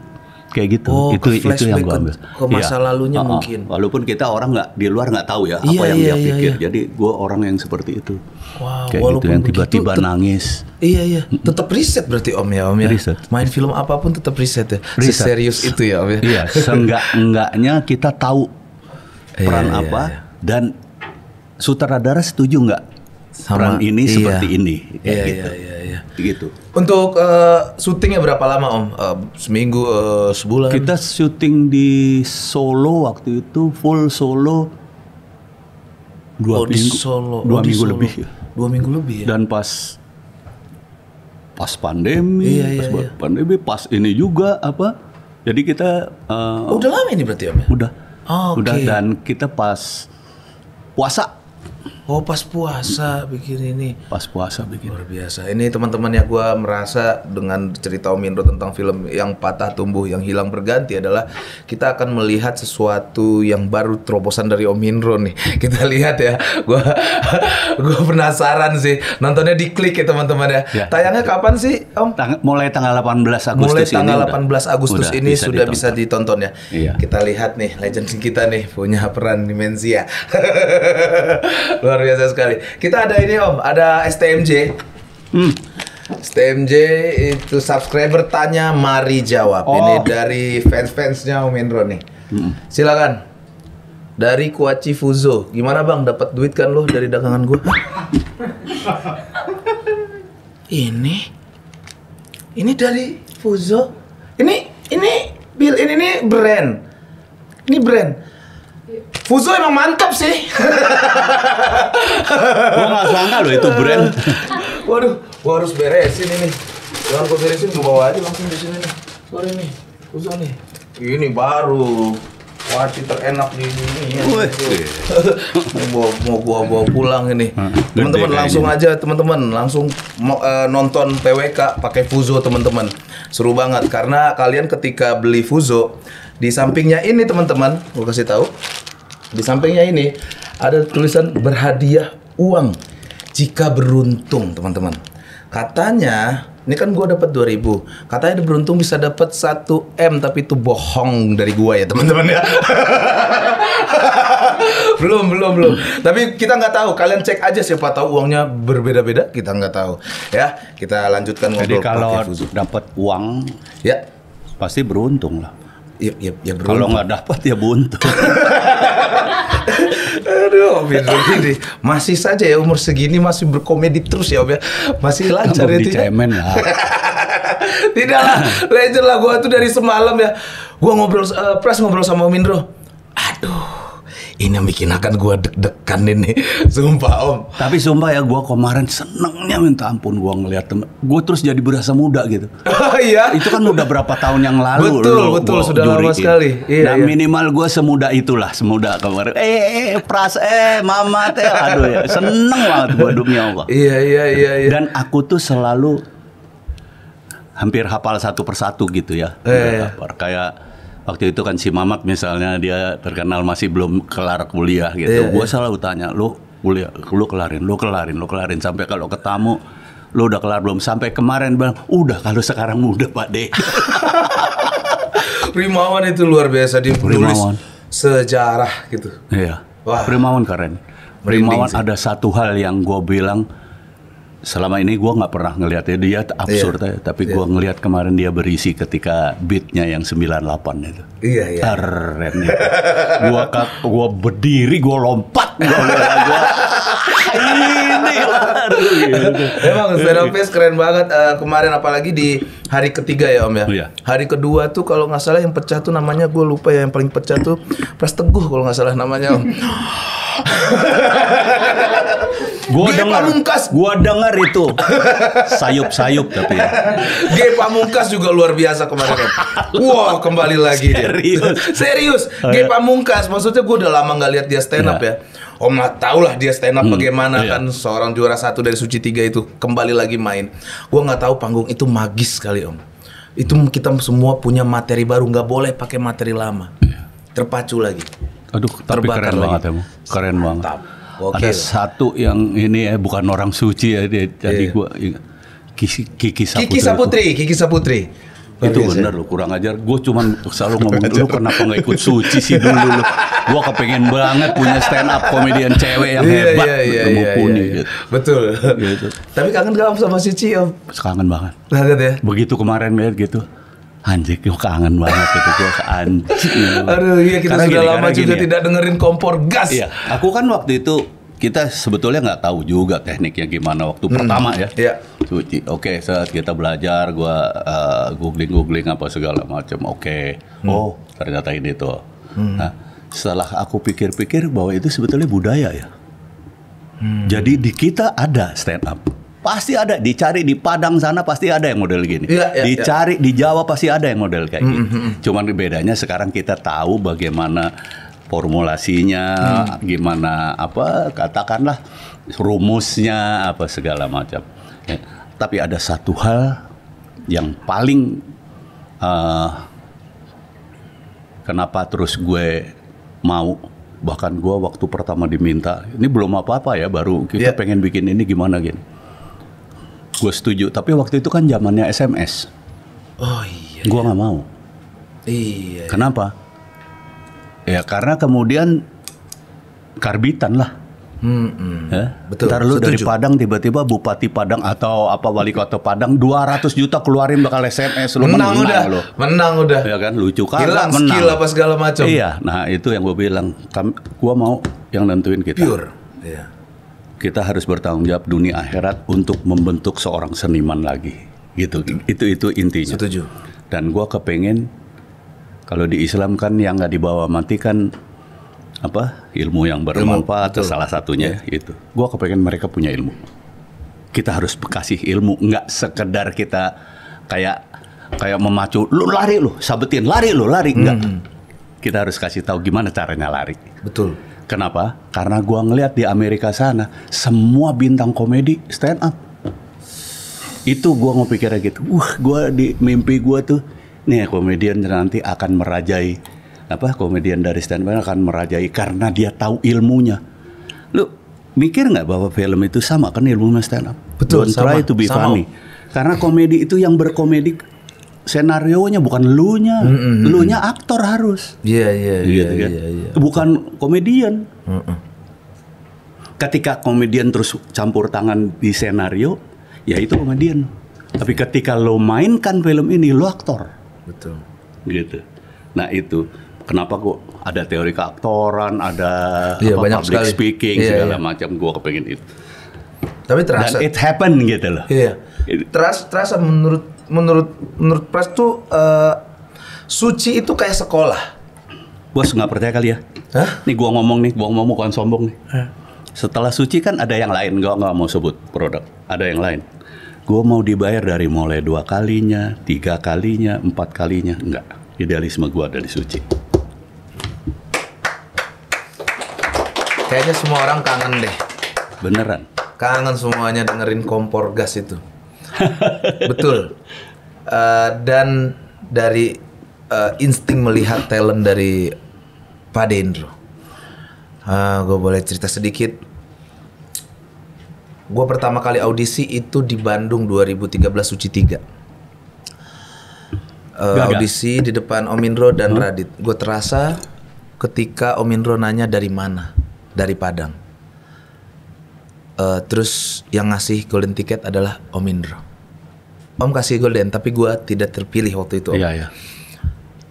Kayak gitu. Itu yang gue ambil. Ke masa lalunya mungkin. Walaupun kita orang nggak di luar nggak tahu ya apa yang dia pikir. Jadi gue orang yang seperti itu. Kayak gitu yang tiba-tiba nangis. Tetap riset berarti Om ya. Riset. Main film apapun tetap riset ya. Serius itu ya Om ya. Iya. Seenggak-enggaknya kita tahu peran apa dan sutradara setuju nggak peran ini seperti ini gitu. Untuk syutingnya berapa lama Om? Seminggu, sebulan? Kita syuting di Solo waktu itu full Solo 2 minggu. Solo. 2 minggu lebih. 2 minggu lebih ya. Dan pas pandemi, pandemi pas ini juga apa? Jadi kita udah lama ini berarti Om ya? Udah, dan kita pas puasa Oh pas puasa bikin ini. Pas puasa bikin. Luar biasa. Ini teman-teman ya, gue merasa dengan cerita Om Indro tentang film yang patah tumbuh yang hilang berganti adalah kita akan melihat sesuatu yang baru, terobosan dari Om Indro nih. Kita lihat ya. Gue penasaran sih. Nontonnya di Klik ya teman-teman ya. Tayangnya kapan sih Om? Mulai tanggal 18 Agustus. Mulai tanggal 18 Agustus ini sudah bisa ditonton ya. Iya. Kita lihat nih legend kita nih punya peran Demensia. Luar biasa sekali. Kita ada ini Om, ada STMJ. STMJ itu subscriber tanya, mari jawab. Ini dari fans-fansnya Om Indro nih. Silakan. Dari Kuaci Fuzo. Gimana Bang, dapat duit kan lo dari dagangan gue? Ini dari Fuzo. Ini brand. Ini brand. Fuzo emang mantap sih. Gua nggak sangka loh itu brand. Waduh, gua harus beresin ini. Jangan gua beresin, gua bawa aja langsung di sini nih. Sorry nih, Fuzo nih. Ini baru. Kuaci terenak di dunia. Mau gua bawa pulang ini. Teman-teman langsung aja, teman-teman langsung nonton PWK pakai Fuzo teman-teman. Seru banget karena kalian ketika beli Fuzo di sampingnya ini teman-teman, gua kasih tahu. Di sampingnya ini ada tulisan berhadiah uang jika beruntung teman-teman. Katanya, ini kan gua dapat 2.000. Katanya beruntung bisa dapat 1 M, tapi itu bohong dari gua ya teman-teman ya. belum. Tapi kita nggak tahu. Kalian cek aja, siapa tahu uangnya berbeda-beda. Kita nggak tahu. Ya, kita lanjutkan ngobrol. Jadi kalau dapat uang, ya pasti beruntung lah. Ya beruntung. Kalau nggak dapat ya buntu. Aduh, Om Indro ini masih saja ya umur segini masih berkomedi terus ya Om ya. Masih lancar ya. Dicemen lah. Tidak lah, legend lah. Gua tuh dari semalam ya. Gua ngobrol sama Om Indro. Aduh, ini yang bikin akan gua deg-degan ini. Sumpah Om. Tapi sumpah ya, gua kemarin senengnya minta ampun gua ngeliat temen. Gua terus jadi berasa muda gitu. Oh iya. Itu kan udah berapa tahun yang lalu. Betul, sudah lama sekali. Iya, nah, minimal gua semuda semuda kemarin. Mama teh, aduh ya, seneng banget gua demi Allah. Iya. Dan aku tuh selalu hampir hafal satu persatu gitu ya. Kayak waktu itu kan si Mamat misalnya, dia terkenal masih belum kelar kuliah gitu. Gue selalu tanya, lu kuliah, lu kelarin. Sampai kalau ketemu, lu udah kelar belum? Sampai kemarin bilang, udah, kalau sekarang udah Pak De. Primawan itu luar biasa, dia menulis sejarah gitu. Iya, wah. Primawan keren. Primawan ada satu hal yang gue bilang, selama ini gue nggak pernah ngeliatnya, dia absurd ya, tapi gue ngeliat kemarin dia berisi ketika beatnya yang 98 itu. Iya. Keren ya. Gue berdiri, gue lompat, ini. Emang stand up pace keren banget. Kemarin apalagi di hari ketiga ya Om ya. Iya. Hari kedua tuh kalau nggak salah yang pecah tuh namanya, gue lupa ya, yang paling pecah tuh Pres Teguh kalau nggak salah namanya Om. Gua dengar itu sayup tapi ya. G Pamungkas juga luar biasa kemarin. Wah, kembali lagi serius. G Pamungkas, maksudnya gue udah lama nggak lihat dia stand up ya. Om nggak tahu lah dia stand up bagaimana kan, seorang juara 1 dari Suci 3 itu kembali lagi main. Gue nggak tahu, panggung itu magis sekali Om. Itu kita semua punya materi baru, nggak boleh pakai materi lama. Terpacu lagi. Aduh, tapi keren banget ya, keren banget. Ada satu yang ini bukan orang suci ya, jadi gua Kiki Saputri. Itu bener loh, kurang ajar. Gue cuman selalu ngomong, lu kenapa nggak ikut suci sih dulu lu? Gue kepengen banget punya stand up komedian cewek yang hebat, mumpuni gitu. Betul. Gitu. Tapi kangen gak sama Suci Om? Kangen banget. Banget ya. Begitu kemarin lihat gitu, anjir, gue kangen banget gitu, gue anjir. Aduh iya, kita sudah lama juga tidak dengerin kompor gas. Iya, aku kan waktu itu kita sebetulnya nggak tahu juga tekniknya gimana waktu pertama ya. Iya. Suci, oke, saat kita belajar, gue googling apa segala macam. Oke. Oh ternyata ini tuh. Nah setelah aku pikir-pikir bahwa itu sebetulnya budaya ya. Jadi di kita ada stand up. Pasti ada, dicari di Padang sana pasti ada yang model gini. Dicari di Jawa pasti ada yang model kayak gini. Cuman bedanya sekarang kita tahu bagaimana formulasinya, gimana apa katakanlah rumusnya apa segala macam. Ya, tapi ada satu hal yang paling kenapa terus gue mau, bahkan gue waktu pertama diminta, ini belum apa-apa ya, baru kita pengen bikin ini gimana gini. Gue setuju, tapi waktu itu kan zamannya SMS. Oh iya. Gue nggak mau. Iya. Kenapa? Ya karena kemudian karbitan lah. Betul. Ntar lu dari Padang tiba-tiba Bupati Padang atau apa wali kota Padang 200 juta keluarin bakal SMS. Lu menang udah. Ya kan, lucu kan. Hilang skill apa segala macam. Iya, nah itu yang gue bilang. Gue mau yang nentuin kita. Pure. Iya. Kita harus bertanggung jawab dunia akhirat untuk membentuk seorang seniman lagi. Gitu. Itu intinya. Setuju. Dan gue kepengen, kalau di Islam kan yang nggak dibawa mati kan apa, ilmu yang bermanfaat, atau salah satunya itu. Gue kepengen mereka punya ilmu. Kita harus kasih ilmu, nggak sekedar kita kayak memacu, lu lari lu, sabetin, lari enggak. Kita harus kasih tahu gimana caranya lari. Betul. Kenapa? Karena gue ngelihat di Amerika sana semua bintang komedi stand up. Itu gue ngepikirnya gitu. Gue di mimpi gue tuh, nih komedian nanti akan merajai, komedian dari stand up akan merajai karena dia tahu ilmunya. Lu mikir nggak bahwa film itu sama kan ilmunya stand up? Betul. Don't try to be funny. Karena komedi itu yang berkomedi senarionya bukan elunya, elunya aktor harus. Iya. Bukan komedian. Ketika komedian terus campur tangan di senario, ya itu komedian. Tapi ketika lo mainkan film ini, lo aktor. Betul. Gitu. Nah itu kenapa kok ada teori keaktoran, ada banyak public sekali. speaking segala macam. Gue kepengen itu. Tapi terasa. Dan it happen gitu loh. Iya. Terasa menurut Pras tuh suci itu kayak sekolah. Bos nggak percaya kali ya? Hah? Nih gua ngomong bukan sombong nih. Setelah suci kan ada yang lain, gua nggak mau sebut produk. Ada yang lain. Gua mau dibayar dari mulai 2 kalinya, 3 kalinya, 4 kalinya, enggak. Idealisme gua dari suci. Kayaknya semua orang kangen deh. Beneran. Kangen semuanya dengerin kompor gas itu. Betul. Dan dari insting melihat talent dari Pak Dendro, gue boleh cerita sedikit. Gue pertama kali audisi itu di Bandung 2013 Suci 3. Audisi di depan Om Indro dan Radit. Gue terasa ketika Om Indro nanya dari mana, dari Padang. Terus yang ngasih golden ticket adalah Om Indro. Om kasih golden, tapi gue tidak terpilih waktu itu. Iya.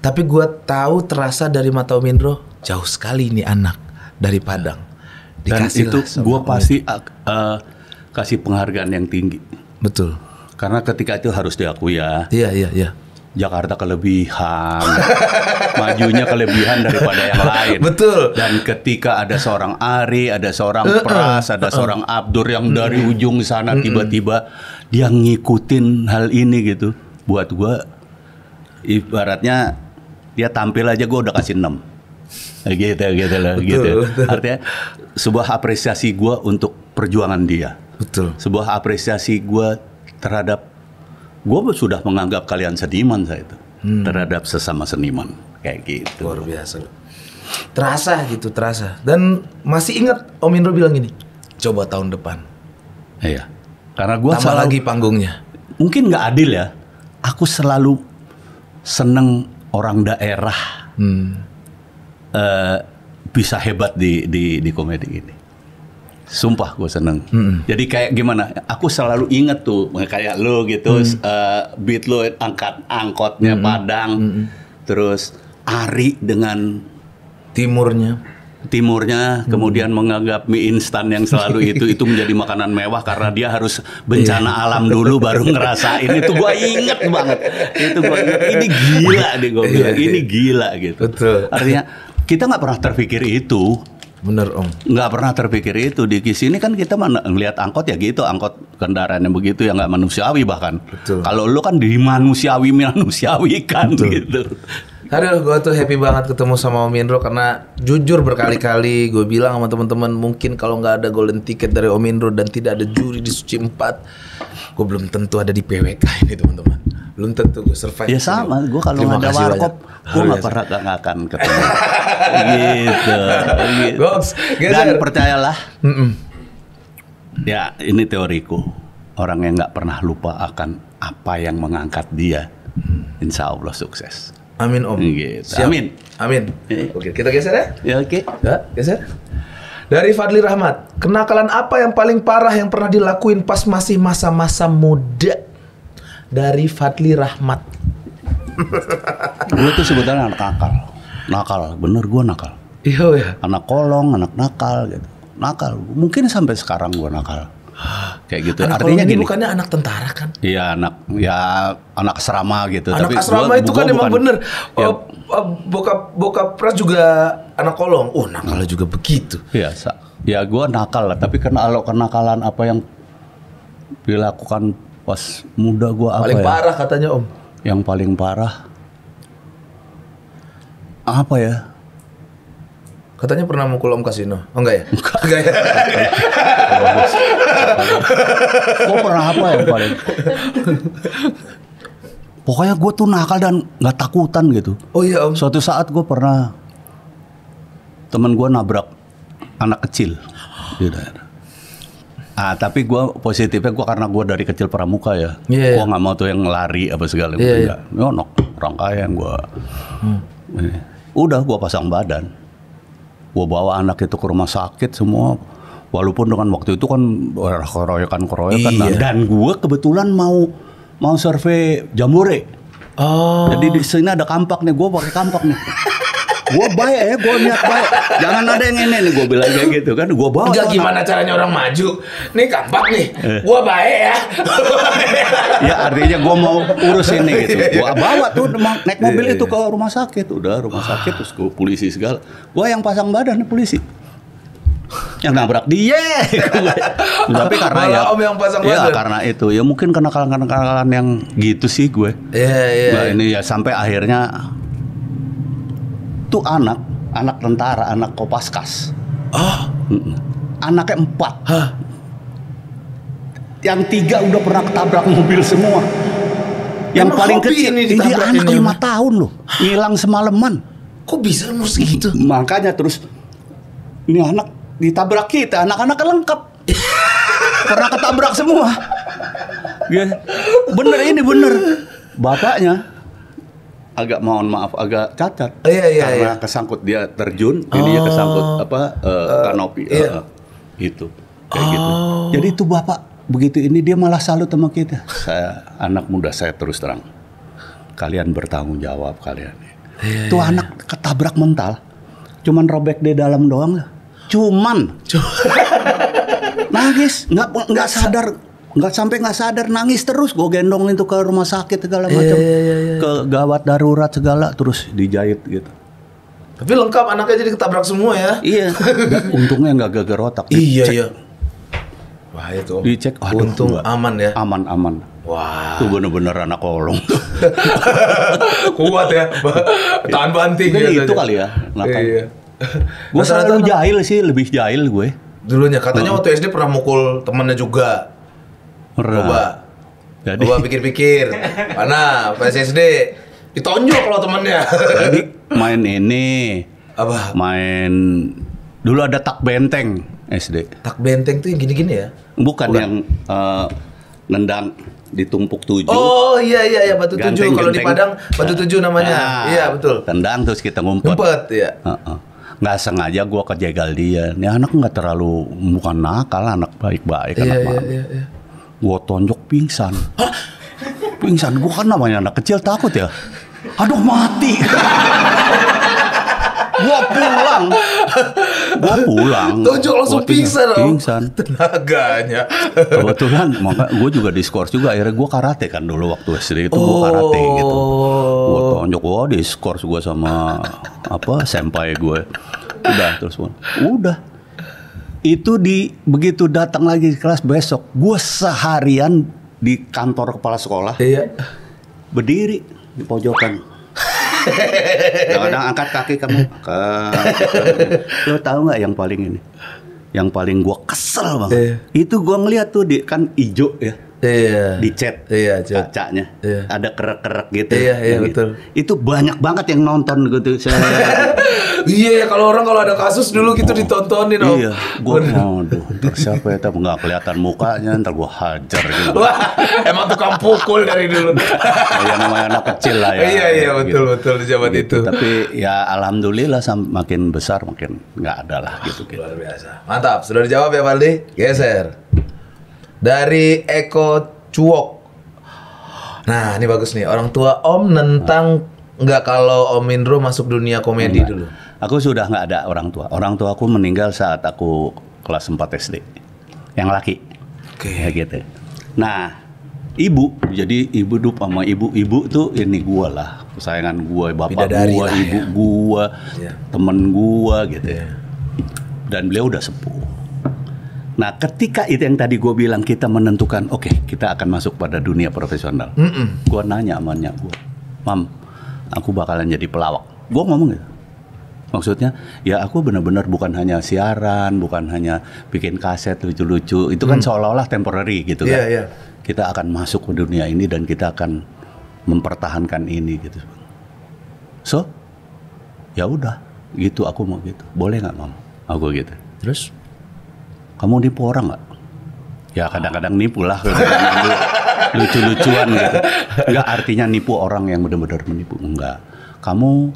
Tapi gue tahu terasa dari mata Om Indro, jauh sekali ini anak dari Padang. Dan itu gue pasti kasih penghargaan yang tinggi. Betul. Karena ketika itu harus diakui ya. Iya. Jakarta kelebihan, majunya kelebihan daripada yang lain. Betul. Dan ketika ada seorang Ari, ada seorang Pras, ada seorang Abdur yang dari ujung sana tiba-tiba dia ngikutin hal ini gitu. Buat gue, ibaratnya dia tampil aja gue udah kasih 6. Gitu loh. Betul. Artinya sebuah apresiasi gue untuk perjuangan dia. Betul. Sebuah apresiasi gue terhadap, gue sudah menganggap kalian seniman saya itu terhadap sesama seniman kayak gitu. Luar biasa. Terasa. Dan masih ingat Om Indro bilang gini, coba tahun depan. Iya. Karena gue tambah lagi panggungnya. Mungkin nggak adil ya. Aku selalu seneng orang daerah bisa hebat di komedi ini. Sumpah gue seneng. Jadi kayak gimana? Aku selalu inget tuh kayak lo gitu, beat lo angkat angkotnya Padang, terus Ari dengan timurnya, kemudian menganggap mie instan yang selalu itu menjadi makanan mewah karena dia harus bencana alam dulu baru ngerasain. Itu gue inget banget. Itu gue inget. Ini gila deh gue bilang. Ini gila gitu. Betul. Artinya kita nggak pernah terpikir itu. Bener Om. Nggak pernah terpikir itu. Di sini kan kita ngelihat angkot ya gitu, angkot kendaraan yang begitu yang nggak manusiawi bahkan. Betul. Kalau lu kan dimanusiawi kan. Betul. Gitu. Aduh, gue tuh happy banget ketemu sama Om Indro karena jujur berkali-kali gue bilang sama teman-teman mungkin kalau nggak ada golden ticket dari Om Indro dan tidak ada juri di Suci 4, gue belum tentu ada di PWK ini teman-teman. Belum tentu gue survive. Ya sama, gue kalau nggak ada warkop, gue nggak pernah nggak akan ketemu. Gitu. Dan percayalah, ya ini teoriku. Orang yang nggak pernah lupa akan apa yang mengangkat dia, insya Allah sukses. Amin Om. Gitu. Amin. Amin. Oke, kita geser ya? Ya oke. Ya, geser. Dari Fadli Rahmat, kenakalan apa yang paling parah yang pernah dilakuin pas masih masa-masa muda? Dari Fadli Rahmat. Gue tuh sebetulnya anak nakal, bener gue nakal. Iya ya. Anak kolong, anak nakal gitu. Nakal, mungkin sampai sekarang gue nakal. Kayak gitu. Anak artinya gini. Bukannya anak tentara kan? Iya anak asrama gitu. Anak tapi asrama itu kan emang bener. Ya. Bokap Pras juga anak kolong. Oh nakalnya juga begitu. Iya, ya gue nakal lah. Tapi kalau kenakalan apa yang dilakukan pas muda gue apa paling ya? Paling parah katanya Om. Yang paling parah apa ya? Katanya pernah mukul Om Kasino. Oh enggak ya? Enggak ya. Gue pernah apa yang paling? Pokoknya gue tuh nakal dan nggak takutan gitu. Oh iya Om. Suatu saat gue pernah temen gue nabrak anak kecil. Gitu. Tapi gue positifnya gue karena gue dari kecil pramuka ya. Gue nggak mau tuh yang lari apa segala. Nyonok rangkaian gue. Udah gue pasang badan. Gue bawa anak itu ke rumah sakit semua. Walaupun dengan waktu itu kan keroyokan. Dan gue kebetulan mau survei Jambore. Jadi di sini ada kampak nih. Gue pakai kampak nih. Gue baik ya, gue niat baik. Jangan ada yang ini nih, gue bilang kayak gitu kan. Gue bawa. Enggak, gimana caranya orang maju? Nih kampak nih, gue baik ya. Ya artinya gue mau urus ini gitu. Gue bawa tuh naik mobil itu ke rumah sakit. Udah rumah sakit terus ke polisi segala. Gue yang pasang badan polisi. Yang nabrak dia. Tapi karena Om yang pasang badan. Ya karena itu. Ya mungkin kenakalan yang gitu sih gue. Iya. Ini ya sampai akhirnya tuh anak tentara, anak Kopaskas. Anaknya 4. Yang 3 udah pernah ketabrak mobil semua. Yang paling kecil ini anak 5 tahun loh, ngilang semalaman. Kok bisa umur segitu? Makanya terus ini anak ditabrak kita, anak-anak lengkap. Pernah ketabrak semua. Bener. Bapaknya agak mohon maaf agak cacat karena kesangkut dia terjun ini dia kesangkut kanopi itu kayak gitu. Jadi itu bapak begitu ini dia malah salut sama kita. Saya anak muda saya terus terang kalian bertanggung jawab kalian. Tuh anak ketabrak mental cuman robek di dalam doang lah. Cuman nangis nggak sadar. Nggak sadar nangis terus gue gendong itu ke rumah sakit segala macam ke gawat darurat segala terus dijahit gitu. Tapi lengkap anaknya jadi ketabrak semua ya. Iya. Untungnya nggak geger otak. Iya. Wah itu. Dicek. Untung aman ya. Aman. Wah. Itu bener-bener anak kolong. Kuat ya. Tahan banting. Itu kali ya. Iya. Gue selalu jahil sih, lebih jahil gue. Dulunya katanya waktu SD pernah mukul temannya juga. Coba pikir-pikir. Mana pas SD ditonjok kalau temennya. Jadi main ini apa? Main dulu ada tak benteng SD. Tak benteng tuh yang gini-gini ya? Bukan. Yang nendang ditumpuk 7. Oh iya batu 7 kalau di Padang batu 7 namanya. Iya betul. Tendang terus kita ngumpet ya. Nggak sengaja gua kejegal dia. Ini anak nggak terlalu bukan nakal, anak baik-baik, anak mama. Iya. Gua tonjok pingsan. Pingsan, gua kan namanya anak kecil takut ya. Aduh mati. Gua pulang. Tonjok langsung pingsan. Pingsan. Tenaganya. Kebetulan, maka gua juga diskors juga. Akhirnya gua karate kan dulu waktu SD itu gua karate gitu. Gua tonjok, diskors gua sama senpai gue. Udah. Itu begitu datang lagi di kelas besok, gue seharian di kantor kepala sekolah. Iya. Berdiri di pojokan. Kadang-kadang angkat kaki kamu. Lo tahu nggak yang paling ini? Yang paling gua kesel banget. Itu gua ngeliat tuh kan hijau ya. Di chat kacanya ada kerek-kerek gitu. Iya betul. Itu banyak banget yang nonton gitu. Iya kalau ada kasus dulu gitu ditontonin. Iya, gua ntar siapa ya? Nggak kelihatan mukanya, ntar gua hajar gitu. Wah, emang tukang pukul dari dulu. Ya namanya anak kecil lah ya. Iya betul di zaman gitu. itu. Tapi ya alhamdulillah makin besar makin nggak ada lah gitu. Luar biasa. Mantap, sudah dijawab ya Valdi. Geser. Dari Eko Cuok. Nah ini bagus nih. Orang tua Om nentang nggak kalau Om Indro masuk dunia komedi dulu? Aku sudah nggak ada orang tua. Orang tua aku meninggal saat aku kelas 4 SD. Yang laki. Ya gitu. Nah ibu, jadi ibu hidup sama ibu tuh ini gua lah. Kesayangan gua, bapak gua, ibu gua, temen gua gitu. Dan beliau udah sepuh. Nah ketika itu yang tadi gue bilang kita menentukan oke, kita akan masuk pada dunia profesional. Gue nanya sama nyak gue, Mam, aku bakalan jadi pelawak. Gue ngomong gitu. Maksudnya ya aku benar-benar bukan hanya siaran, bukan hanya bikin kaset lucu-lucu. Itu kan seolah-olah temporary gitu kan. Kita akan masuk ke dunia ini dan kita akan mempertahankan ini gitu. So ya udah gitu, aku mau gitu. Boleh nggak Mam? Aku gitu. Terus? Kamu nipu orang nggak? Ya kadang-kadang nipu lah, lucu-lucuan gitu. Enggak artinya nipu orang yang benar-benar menipu, enggak. Kamu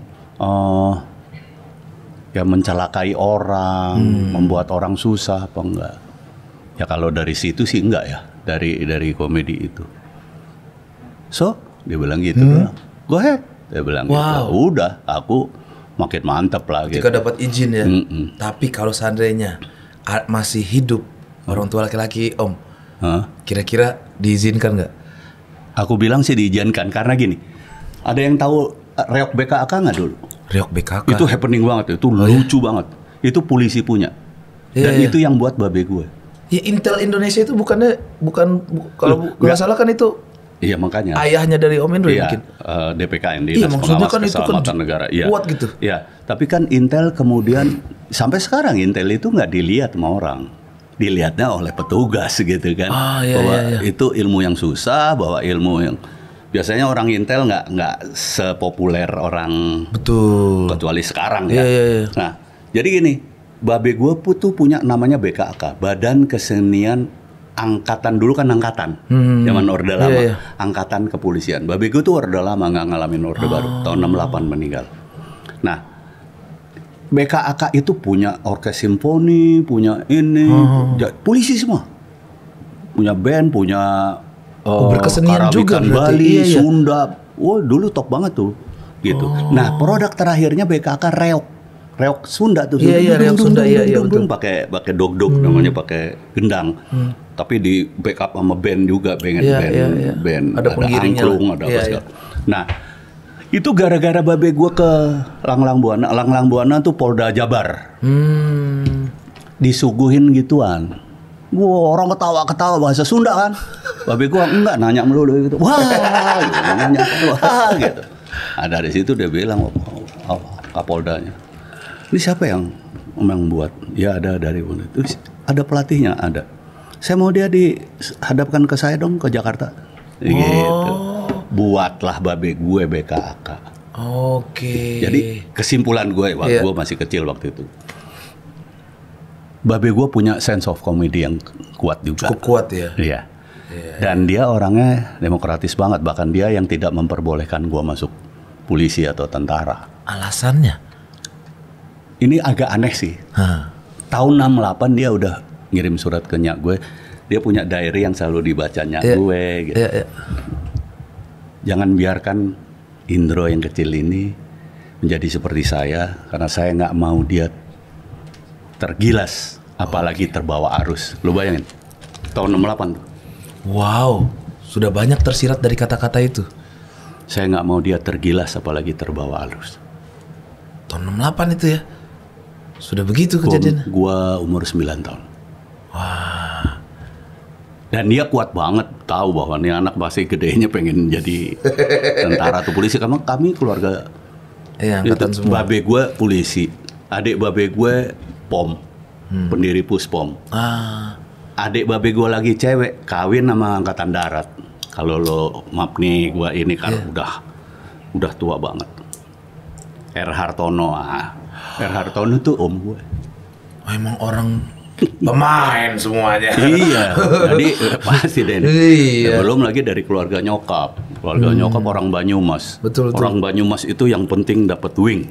ya mencelakai orang, membuat orang susah apa enggak? Ya kalau dari situ sih enggak ya, dari komedi itu. So dia bilang gitu, go ahead, dia bilang gitu. Udah, aku makin mantep lah gitu. Jika dapat izin ya. Tapi kalau seandainya masih hidup orang tua laki-laki Om, kira-kira diizinkan nggak? Aku bilang sih diizinkan karena gini, ada yang tahu reok BKAK nggak dulu? Reok BKAK itu happening banget, itu lucu banget. Itu polisi punya, dan itu yang buat babe gue. Ya Intel Indonesia itu bukan kalau nggak salah kan itu. Iya makanya. Ayahnya dari Om Indro mungkin. DPKN, Dinas Pengawas Keselamatan Negara. Iya. Kuat gitu. Iya. Tapi kan Intel kemudian sampai sekarang Intel itu nggak dilihat sama orang, dilihatnya oleh petugas gitu kan. Bahwa itu ilmu yang susah, bahwa ilmu yang biasanya orang Intel nggak sepopuler orang. Betul. Kecuali sekarang kan. Nah, jadi gini, babe gue tuh punya namanya BKAK, Badan Kesenian Angkatan, dulu kan angkatan, zaman Orde Lama, Angkatan Kepolisian. Babe gue tuh Orde Lama, nggak ngalamin Orde Baru, tahun 68 meninggal. Nah, BKAK itu punya orkes simfoni, punya ini, polisi semua, punya band, punya berkesenian juga Bali, Sunda, dulu top banget tuh, gitu. Nah, produk terakhirnya BKAK reok Sunda tuh, reok Sunda, betul. Pakai dog namanya, pakai gendang. Tapi di backup sama band juga, band ada angklung, ada apa segala. Nah, itu gara-gara babe gue ke Langlang Buana. Langlang Buana tuh Polda Jabar. Disuguhin gituan. Orang ketawa-ketawa bahasa Sunda kan. Babe gue enggak, nanya melulu gitu. Wah, gitu, nanya gitu. Nah, dari situ dia bilang, Kapoldanya, ini siapa yang buat? Ya ada dari mana? Terus ada pelatihnya, ada. Saya mau dia dihadapkan ke saya dong, ke Jakarta. Gitu. Buatlah babe gue BKAK. Jadi kesimpulan gue, waktu gue masih kecil waktu itu, babe gue punya sense of comedy yang kuat juga. Cukup kuat ya. Iya. Dan dia orangnya demokratis banget. Bahkan dia yang tidak memperbolehkan gue masuk polisi atau tentara. Alasannya? Ini agak aneh sih. Tahun 68 dia udah ngirim surat ke nyak gue. Dia punya diary yang selalu dibaca nyak gue gitu. Jangan biarkan Indro yang kecil ini menjadi seperti saya, karena saya nggak mau dia tergilas, apalagi terbawa arus. Lu bayangin, tahun 68 tuh. Wow, sudah banyak tersirat dari kata-kata itu. Saya nggak mau dia tergilas, apalagi terbawa arus. Tahun 68 itu ya? Sudah begitu kejadiannya? Gua umur 9 tahun. Wah. Dan dia kuat banget, tahu bahwa nih anak masih gedenya pengen jadi tentara atau polisi. Karena kami keluarga Iya, angkatan itu, semua. babe gue polisi, adik babe gue pom, pendiri Puspom. Adik babe gue lagi cewek, kawin sama angkatan darat. Kalau lo maaf nih, gue ini kan udah tua banget. R. Hartono, R. Hartono tuh om gue. Emang orang pemain semuanya. Iya, jadi pasti deh. Iya. Belum lagi dari keluarga nyokap. Keluarga nyokap orang Banyumas. Betul. Orang Banyumas itu yang penting dapat wing.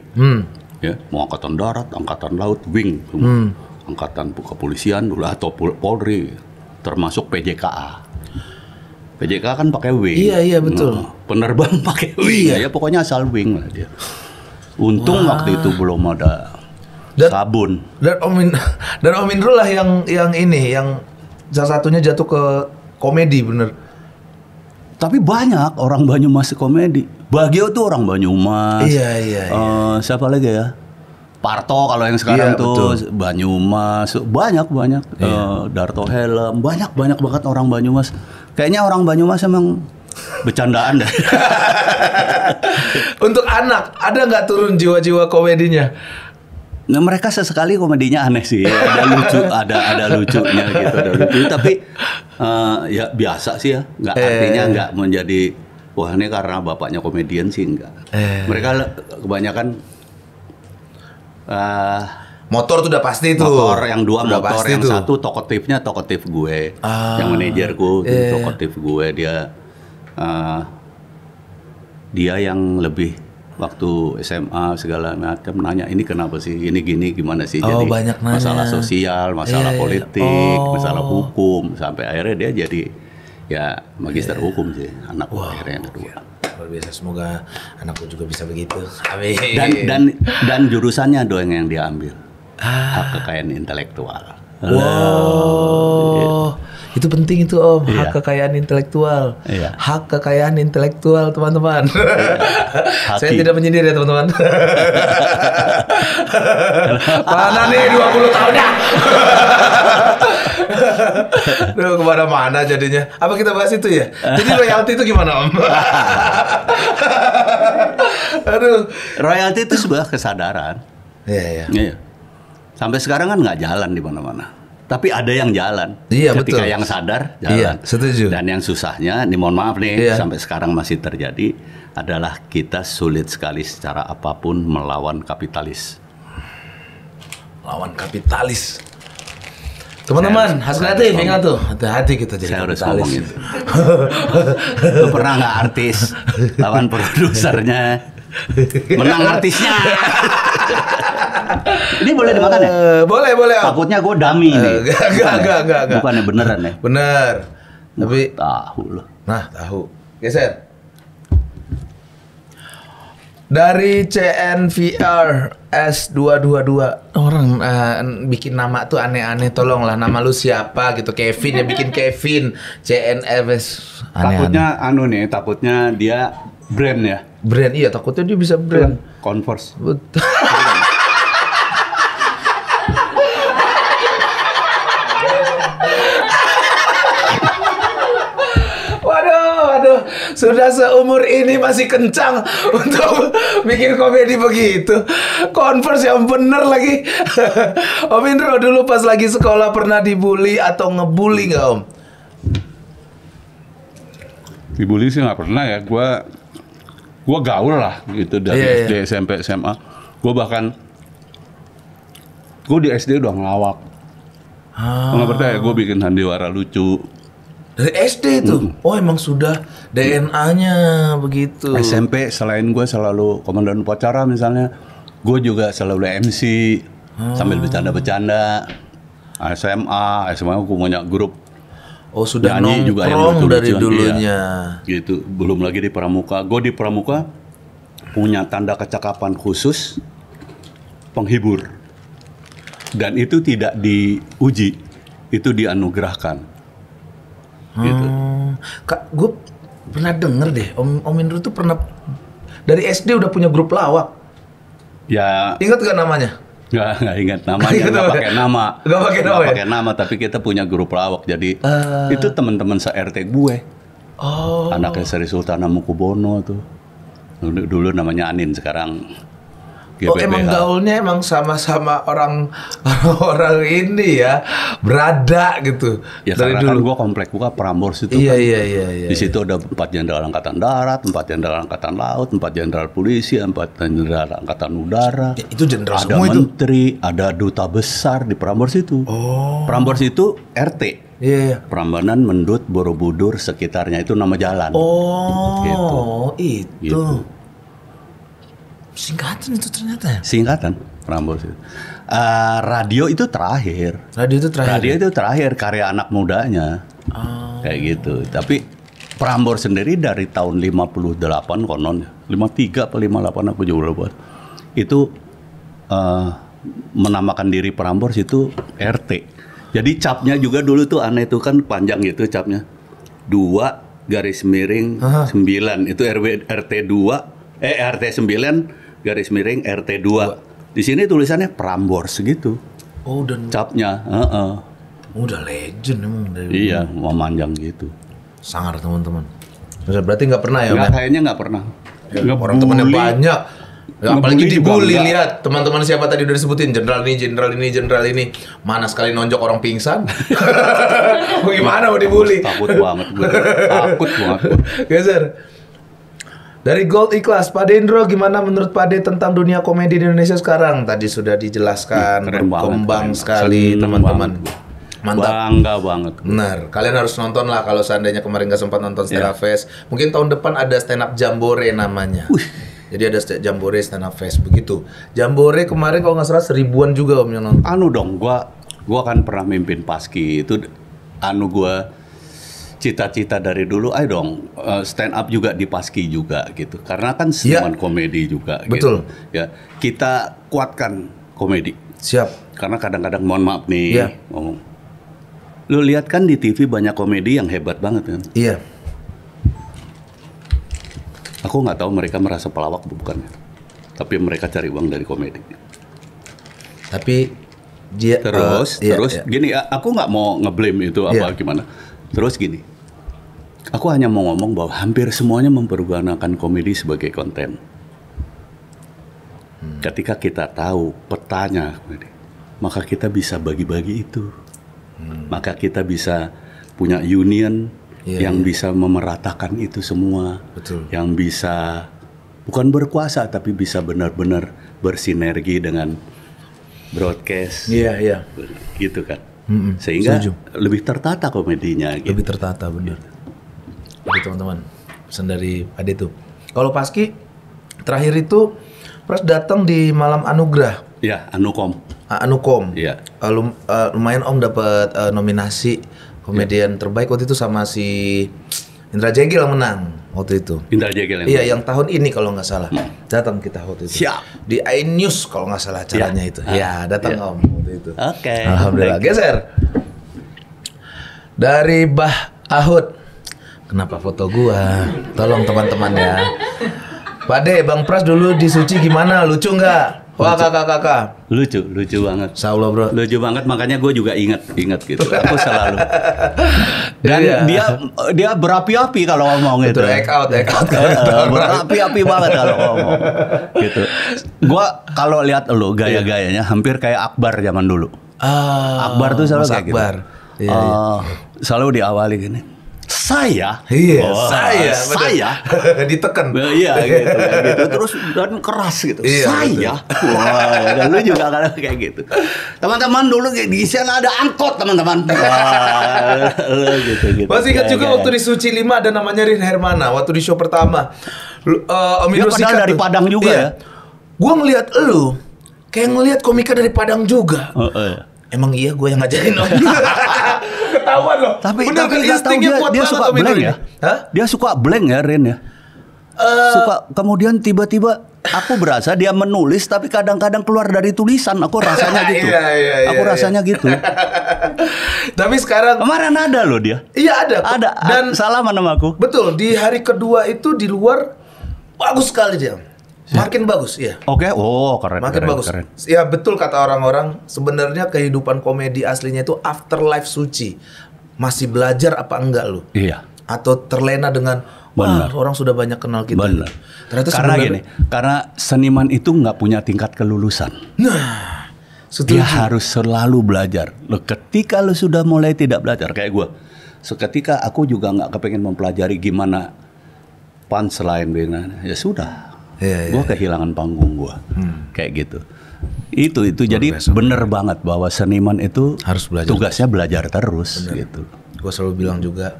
Ya, mau angkatan darat, angkatan laut, wing. Angkatan kepolisian dulu atau Polri, termasuk PJKA. PJKA kan pakai wing. Iya betul. Nah, penerbang pakai wing. Ya pokoknya asal wing lah dia. Untung waktu itu belum ada sabun. Dan Om Indro lah yang salah satunya jatuh ke komedi, bener. Tapi banyak orang Banyumas komedi. Bagio tuh orang Banyumas. Iya. Siapa lagi ya? Parto kalau yang sekarang tuh betul. Banyumas banyak. Darto Helm banyak banget orang Banyumas. Kayaknya orang Banyumas emang bercandaan deh. Untuk anak ada nggak turun jiwa-jiwa komedinya? Nah, mereka sesekali komedinya aneh sih, ada lucunya gitu, ada lucu. Tapi ya biasa sih ya, artinya nggak menjadi wah ini karena bapaknya komedian sih enggak. Mereka kebanyakan motor tuh udah pasti tuh. Motor yang dua udah motor, yang satu tokotifnya tokotif gue, yang manajerku tokotif gue dia yang lebih. Waktu SMA segala macam nanya ini kenapa sih ini gini gimana sih jadi banyak masalah sosial, masalah politik, masalah hukum sampai akhirnya dia jadi ya magister hukum sih anak akhirnya yang kedua. Luar biasa, semoga anakku juga bisa begitu. Amin. Dan jurusannya doang yang dia ambil hak kekayaan intelektual. Wow. Itu penting itu Om, hak kekayaan intelektual. Hak kekayaan intelektual teman-teman. Saya tidak menyindir ya teman-teman. Mana nih 20 tahun ya? Duh, kemana-mana jadinya. Apa kita bahas itu ya? Jadi royalti itu gimana Om? Aduh. Royalti itu sebuah kesadaran. Iya. Sampai sekarang kan nggak jalan di mana-mana. Tapi ada yang jalan. Ketika betul. Yang sadar jalan. Iya, setuju. Dan yang susahnya, nih mohon maaf nih, sampai sekarang masih terjadi adalah kita sulit sekali secara apapun melawan kapitalis. Lawan kapitalis. Teman-teman, harus kreatif, ingat tuh. Hati-hati kita jadi kapitalis. Saya harus ngomong itu. Lu pernah nggak artis lawan produsernya? Menang artisnya. Ini boleh dimakan ya? Boleh. Takutnya gue dummy nih. Enggak. Bukannya beneran ya? Bener. Tapi tahu loh. Nah, tahu. Geser. Dari CNVR S222 orang bikin nama tuh aneh-aneh, tolonglah nama lu siapa gitu. Kevin ya bikin Kevin CNFS aneh-aneh. Takutnya dia brand ya. Brand iya, takutnya dia bisa brand. Converse. Betul. Waduh, sudah seumur ini masih kencang untuk bikin komedi begitu. Converse yang bener lagi. Om Indro dulu pas lagi sekolah pernah dibully atau ngebully nggak Om? Dibully sih nggak pernah ya. Gua gaul lah gitu dari SD, SMP, SMA. Gue di SD udah ngelawak. Nggak percaya, gue bikin sandiwara lucu. Dari SD itu? Oh emang sudah DNA-nya begitu. SMP selain gue selalu komandan upacara misalnya, gue juga selalu MC sambil bercanda-bercanda. SMA gue punya grup. Oh sudah nongkrong dari dulunya. Iya, gitu. Belum lagi di Pramuka. Gue di Pramuka punya tanda kecakapan khusus penghibur. Dan itu tidak diuji, itu dianugerahkan. Gitu. Kak, gue pernah denger deh, Om Indro tuh pernah dari SD udah punya grup lawak. Ya. Ingat gak namanya? Nggak ingat namanya, nggak pakai nama. Nggak pakai nama, tapi kita punya grup lawak. Jadi itu teman-teman se-RT gue. Anaknya Sri Sultan Hamengkubuwono tuh. Dulu namanya Anin, sekarang Oh, emang gaulnya emang sama-sama orang ini ya, berada gitu. Ya dari karena dulu. Kan gua komplek gua Prambors itu iya, kan. Iya. Di situ ada 4 jenderal angkatan darat, 4 jenderal angkatan laut, 4 jenderal polisi, 4 jenderal angkatan udara. Ya, itu jenderal ada semua menteri, ada duta besar di Prambors itu. Oh. Prambors itu RT. Iya. Prambanan, Mendut, Borobudur, sekitarnya itu nama jalan. Oh, itu. Singkatan itu ternyata. Singkatan Prambors itu. Radio itu terakhir. Radio itu terakhir karya anak mudanya. Kayak gitu. Tapi Prambors sendiri dari tahun 58 konon, 53 atau 58 aku juga lupa. Itu menamakan diri Prambors itu RT. Jadi capnya juga dulu tuh aneh tuh kan panjang gitu capnya. 2 garis miring 9 itu RT 2 RT 9 garis miring RT 2. Di sini tulisannya Prambors gitu. Oh, dan capnya, udah legend emang dari. Iya, memanjang gitu. Sangar teman-teman. Berarti nggak pernah ya? Nggak, kayaknya nggak pernah. Ya, orang temannya banyak. Ya, apalagi dibully, lihat teman-teman siapa tadi udah disebutin, jenderal ini. Mana sekali nonjok orang pingsan. Gimana mau dibully? Takut banget gue. Takut banget. Geser. Dari Gold Ikhlas, Pak Indro, gimana menurut Pak De tentang dunia komedi di Indonesia sekarang? Tadi sudah dijelaskan, berkembang sekali teman-teman. Mantap. Bangga banget. Benar, kalian harus nonton lah kalau seandainya kemarin nggak sempat nonton Stand Up Fest. Mungkin tahun depan ada Stand Up Jambore namanya. Jadi ada Jambore Stand Up Fest begitu. Jambore kemarin kalau nggak salah 1000-an juga Om yang nonton. Anu dong, gua kan pernah mimpin Paski itu gua cita-cita dari dulu, ayo dong stand up juga di Paski juga gitu. Karena kan seniman komedi juga. Betul. Gitu. Ya, kita kuatkan komedi. Siap. Karena kadang-kadang mohon maaf nih ngomong. Lu lihat kan di TV banyak komedi yang hebat banget kan. Iya. Aku nggak tahu mereka merasa pelawak bukan. Tapi mereka cari uang dari komedi. Tapi dia terus gini, aku nggak mau ngeblame itu apa gimana. Terus gini, aku hanya mau ngomong bahwa hampir semuanya mempergunakan komedi sebagai konten. Ketika kita tahu petanya komedi, maka kita bisa bagi-bagi itu. Maka kita bisa punya union yang bisa memeratakan itu semua. Betul. Yang bisa bukan berkuasa tapi bisa benar-benar bersinergi dengan broadcast. Iya. Gitu kan. Sehingga lebih tertata komedinya gitu. Lebih tertata, benar. Jadi teman-teman, pesan dari Ade tuh. Kalau Paski terakhir itu Pras datang di Malam Anugerah. Ya, Anukom. Anukom. Iya. Lumayan Om dapat nominasi komedian terbaik waktu itu sama si Indra Jegel yang menang waktu itu. Indra Jegel yang Iya, yang tahun ini kalau nggak salah. Datang kita waktu itu. Siap. Di iNews kalau nggak salah acaranya itu. Ya, datang Om waktu itu. Oke. Alhamdulillah. Geser. Dari Bah Ahud. Kenapa foto gua? Tolong teman-teman ya. Pak De, Bang Pras dulu di Suci gimana? Lucu nggak? Wah, kakak. Lucu banget. Insyaallah, bro. Lucu banget, makanya gue juga ingat gitu. Aku selalu. Dan dia berapi-api kalau ngomong itu. Act out. Berapi-api banget kalau ngomong. Gitu. Gue kalau lihat lo gaya-gayanya hampir kayak Akbar zaman dulu. Akbar tuh selalu kayak Akbar. Gitu. Selalu diawali gini. Saya ditekan. Iya gitu. Terus dan keras gitu. Saya. Wah, dan lu juga kadang kayak gitu. Teman-teman dulu di sana ada angkot, teman-teman. Gitu. Masih ingat juga waktu di Suci 5 ada namanya Rin Hermana waktu di show pertama. Om Indro dari Padang juga ya. Gua ngelihat lu kayak ngelihat komika dari Padang juga. Emang iya gue yang ngajarin Om. Ketahuan loh. Tapi dia suka blank ya. Dia suka blank ya Rin ya. Suka kemudian tiba-tiba aku berasa dia menulis tapi kadang-kadang keluar dari tulisan. Aku rasanya gitu. Aku rasanya gitu. Tapi sekarang kemarin ada loh dia. Iya ada. Dan salaman sama aku. Betul, di hari kedua itu di luar bagus sekali dia. Makin bagus, ya. Oke, keren. Makin bagus. Keren. Ya betul kata orang-orang. Sebenarnya kehidupan komedi aslinya itu afterlife Suci. Masih belajar apa enggak lu? Iya. Atau terlena dengan wah, orang sudah banyak kenal kita. Bener. Ternyata karena gini, karena seniman itu nggak punya tingkat kelulusan. Nah, setuju. Dia harus selalu belajar. Loh, ketika lo sudah mulai tidak belajar, kayak gue, seketika aku juga nggak kepengen mempelajari gimana punchline, ya sudah. Gue kehilangan panggung gue, kayak gitu. Itu jadi bener banget bahwa seniman itu harus belajar. Tugasnya belajar terus, gitu. Gue selalu bilang juga,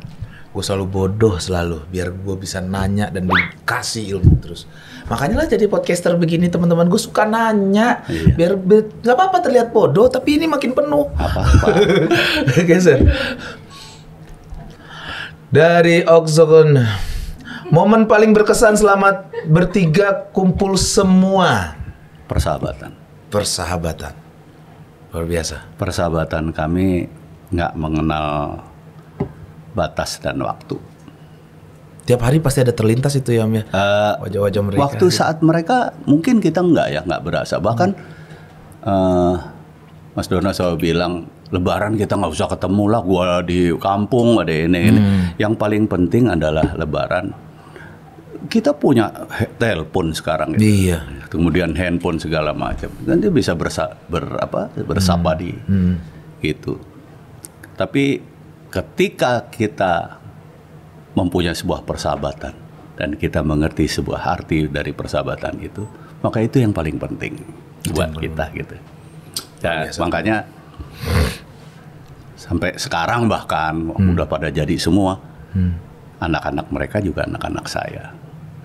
gue selalu bodoh selalu, biar gue bisa nanya dan dikasih ilmu terus. Makanya lah jadi podcaster begini teman-teman, gue suka nanya, biar nggak apa-apa terlihat bodoh, tapi ini makin penuh. Apa-apa. Geser. Dari Oxogon, momen paling berkesan selama bertiga kumpul semua. Persahabatan, luar biasa. Persahabatan kami nggak mengenal batas dan waktu. Tiap hari pasti ada terlintas itu ya, Om ya. Wajah-wajah mereka. Waktu saat mereka mungkin kita nggak berasa. Bahkan Mas Dono selalu bilang, Lebaran kita nggak usah ketemu lah, gua di kampung ada ini. Yang paling penting adalah Lebaran. Kita punya telepon sekarang gitu. Iya. Kemudian handphone segala macam. Nanti bisa bersapa di gitu. Tapi ketika kita mempunyai sebuah persahabatan dan kita mengerti sebuah arti dari persahabatan itu, maka itu yang paling penting buat kita gitu. Ya, makanya sampai sekarang bahkan udah pada jadi semua. Anak-anak mereka juga anak-anak saya.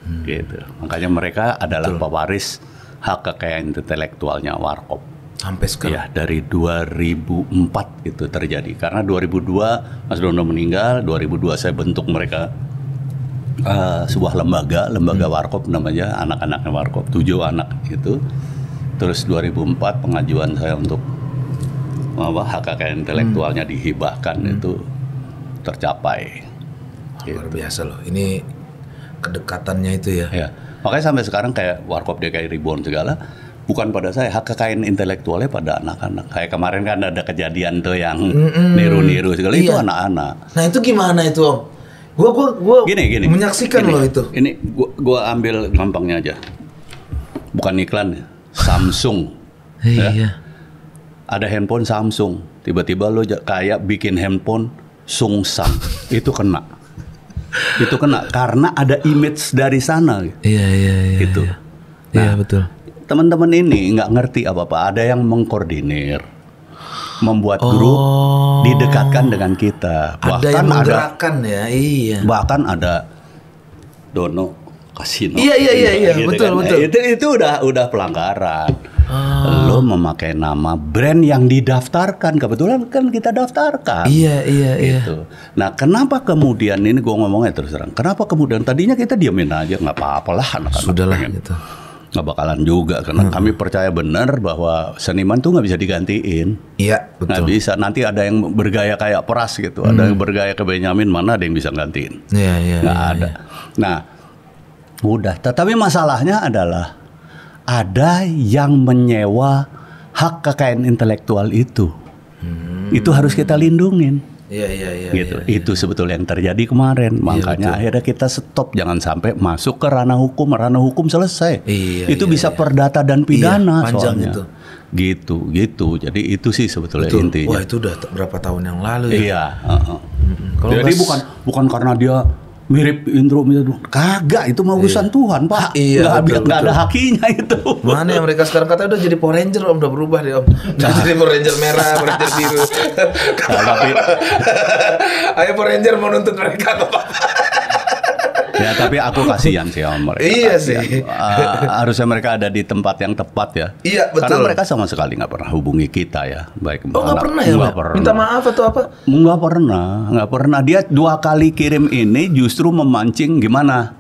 Gitu. Makanya mereka adalah pewaris hak kekayaan intelektualnya Warkop. Sampai sekarang? Ya, dari 2004 itu terjadi. Karena 2002 Mas Dono meninggal, 2002 saya bentuk mereka sebuah lembaga Warkop namanya, anak-anaknya Warkop, 7 anak itu. Terus 2004 pengajuan saya untuk hak kekayaan intelektualnya dihibahkan itu tercapai. Luar biasa loh, ini kedekatannya itu ya. Ya. Makanya sampai sekarang kayak Warkop DKI Reborn segala, bukan pada saya, hak kekayaan intelektualnya pada anak-anak. Kayak kemarin kan ada kejadian tuh yang niru-niru segala, itu anak-anak. Nah itu gimana itu, Om? Gua gini, menyaksikan loh itu. Ini gua ambil gampangnya aja. Bukan iklan ya. Samsung. Iya. Ada handphone Samsung, tiba-tiba lo kayak bikin handphone Sungsang, itu kena. Itu kena karena ada image dari sana. Iya. Gitu. Iya betul. Teman-teman ini nggak ngerti apa-apa. Ada yang mengkoordinir, membuat grup, didekatkan dengan kita. Bahkan ada yang menggerakkan ya. Iya. Bahkan ada Dono Kasino. Iya. Gitu betul. Itu udah pelanggaran. Lo memakai nama brand yang didaftarkan, kebetulan kan kita daftarkan. Iya. Gitu. Nah, kenapa kemudian ini gue ngomongnya terus terang? Kenapa kemudian tadinya kita diamin aja, nggak apa-apalah anak-anak. Sudahlah gitu. Nggak bakalan juga karena kami percaya benar bahwa seniman tuh nggak bisa digantiin. Iya, betul. Nggak bisa. Nanti ada yang bergaya kayak Pras gitu, ada yang bergaya ke Benyamin, mana ada yang bisa gantiin? Iya. Nggak ada. Nah, udah. Tetapi masalahnya adalah ada yang menyewa hak kekayaan intelektual itu. Itu harus kita lindungin. Iya. Gitu. Itu sebetulnya yang terjadi kemarin. Makanya akhirnya kita stop, jangan sampai masuk ke ranah hukum. Ranah hukum selesai. Itu bisa perdata dan pidana soalnya. Gitu. Jadi itu sih sebetulnya intinya. Wah, itu udah berapa tahun yang lalu ya? Iya. Jadi bukan karena dia mirip intro, kagak, itu mau urusan Tuhan, Pak. Iya, nggak ada hakinya itu. Mana yang mereka sekarang katanya udah jadi Power Ranger, Om, udah berubah deh, Om. Jadi Power Ranger merah, Power Ranger biru. Ayo Power Ranger mau nuntut mereka apa? Ya, tapi aku kasihan sih sama mereka. Iya sih. Harusnya mereka ada di tempat yang tepat ya. Iya, betul. Karena mereka sama sekali nggak pernah hubungi kita ya. Baik. Nggak pernah ya? Nggak pernah. Minta maaf atau apa? Nggak pernah. Dia 2 kali kirim ini justru memancing gimana?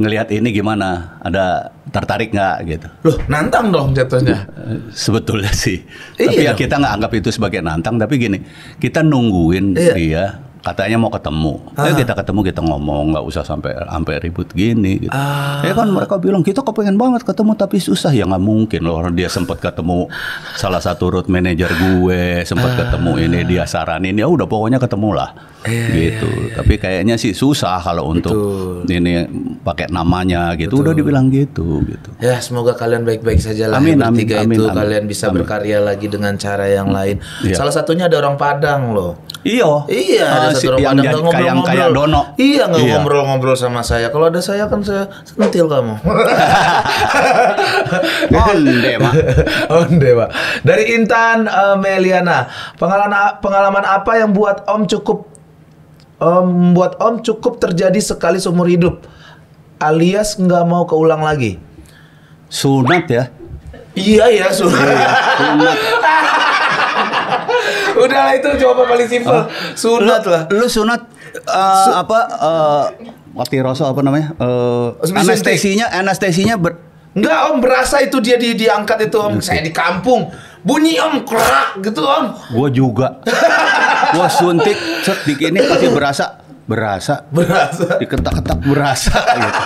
Ngelihat ini gimana? Ada tertarik nggak gitu? Loh, nantang dong jatuhnya. Sebetulnya sih. Tapi ya kita nggak anggap itu sebagai nantang. Tapi gini, kita nungguin dia katanya mau ketemu. Ayo kita ketemu, kita ngomong, nggak usah sampai ribut gini. Gitu. Ya kan mereka bilang kita kepengen banget ketemu tapi susah. Ya nggak mungkin loh. Dia sempat ketemu salah satu road manager gue, sempat ketemu ini, dia saranin ya udah pokoknya ketemu lah. Gitu. Tapi kayaknya sih susah kalau untuk ini pakai namanya gitu. Udah dibilang gitu. Ya semoga kalian baik-baik saja lah. Amin, bertiga itu kalian bisa berkarya lagi dengan cara yang lain. Salah satunya ada orang Padang loh. Iya, ada satu orang Padang ngobrol-ngobrol. Kayak Dono. Iya, ngobrol-ngobrol sama saya. Kalau ada saya kan saya sentil kamu. Onde, Pak. Dari Intan Meliana, pengalaman apa yang buat Om cukup terjadi sekali seumur hidup, alias nggak mau keulang lagi? Sunat ya? Iya, sunat. Udahlah itu jawaban paling simpel. Sunat lah. Lu sunat mati rasa apa namanya? Anestesinya enggak Om, berasa itu dia diangkat itu Om. Saya di kampung bunyi Om kerak gitu Om. Gua juga. Gua suntik di ini pasti berasa. Diketak-ketak berasa gitu.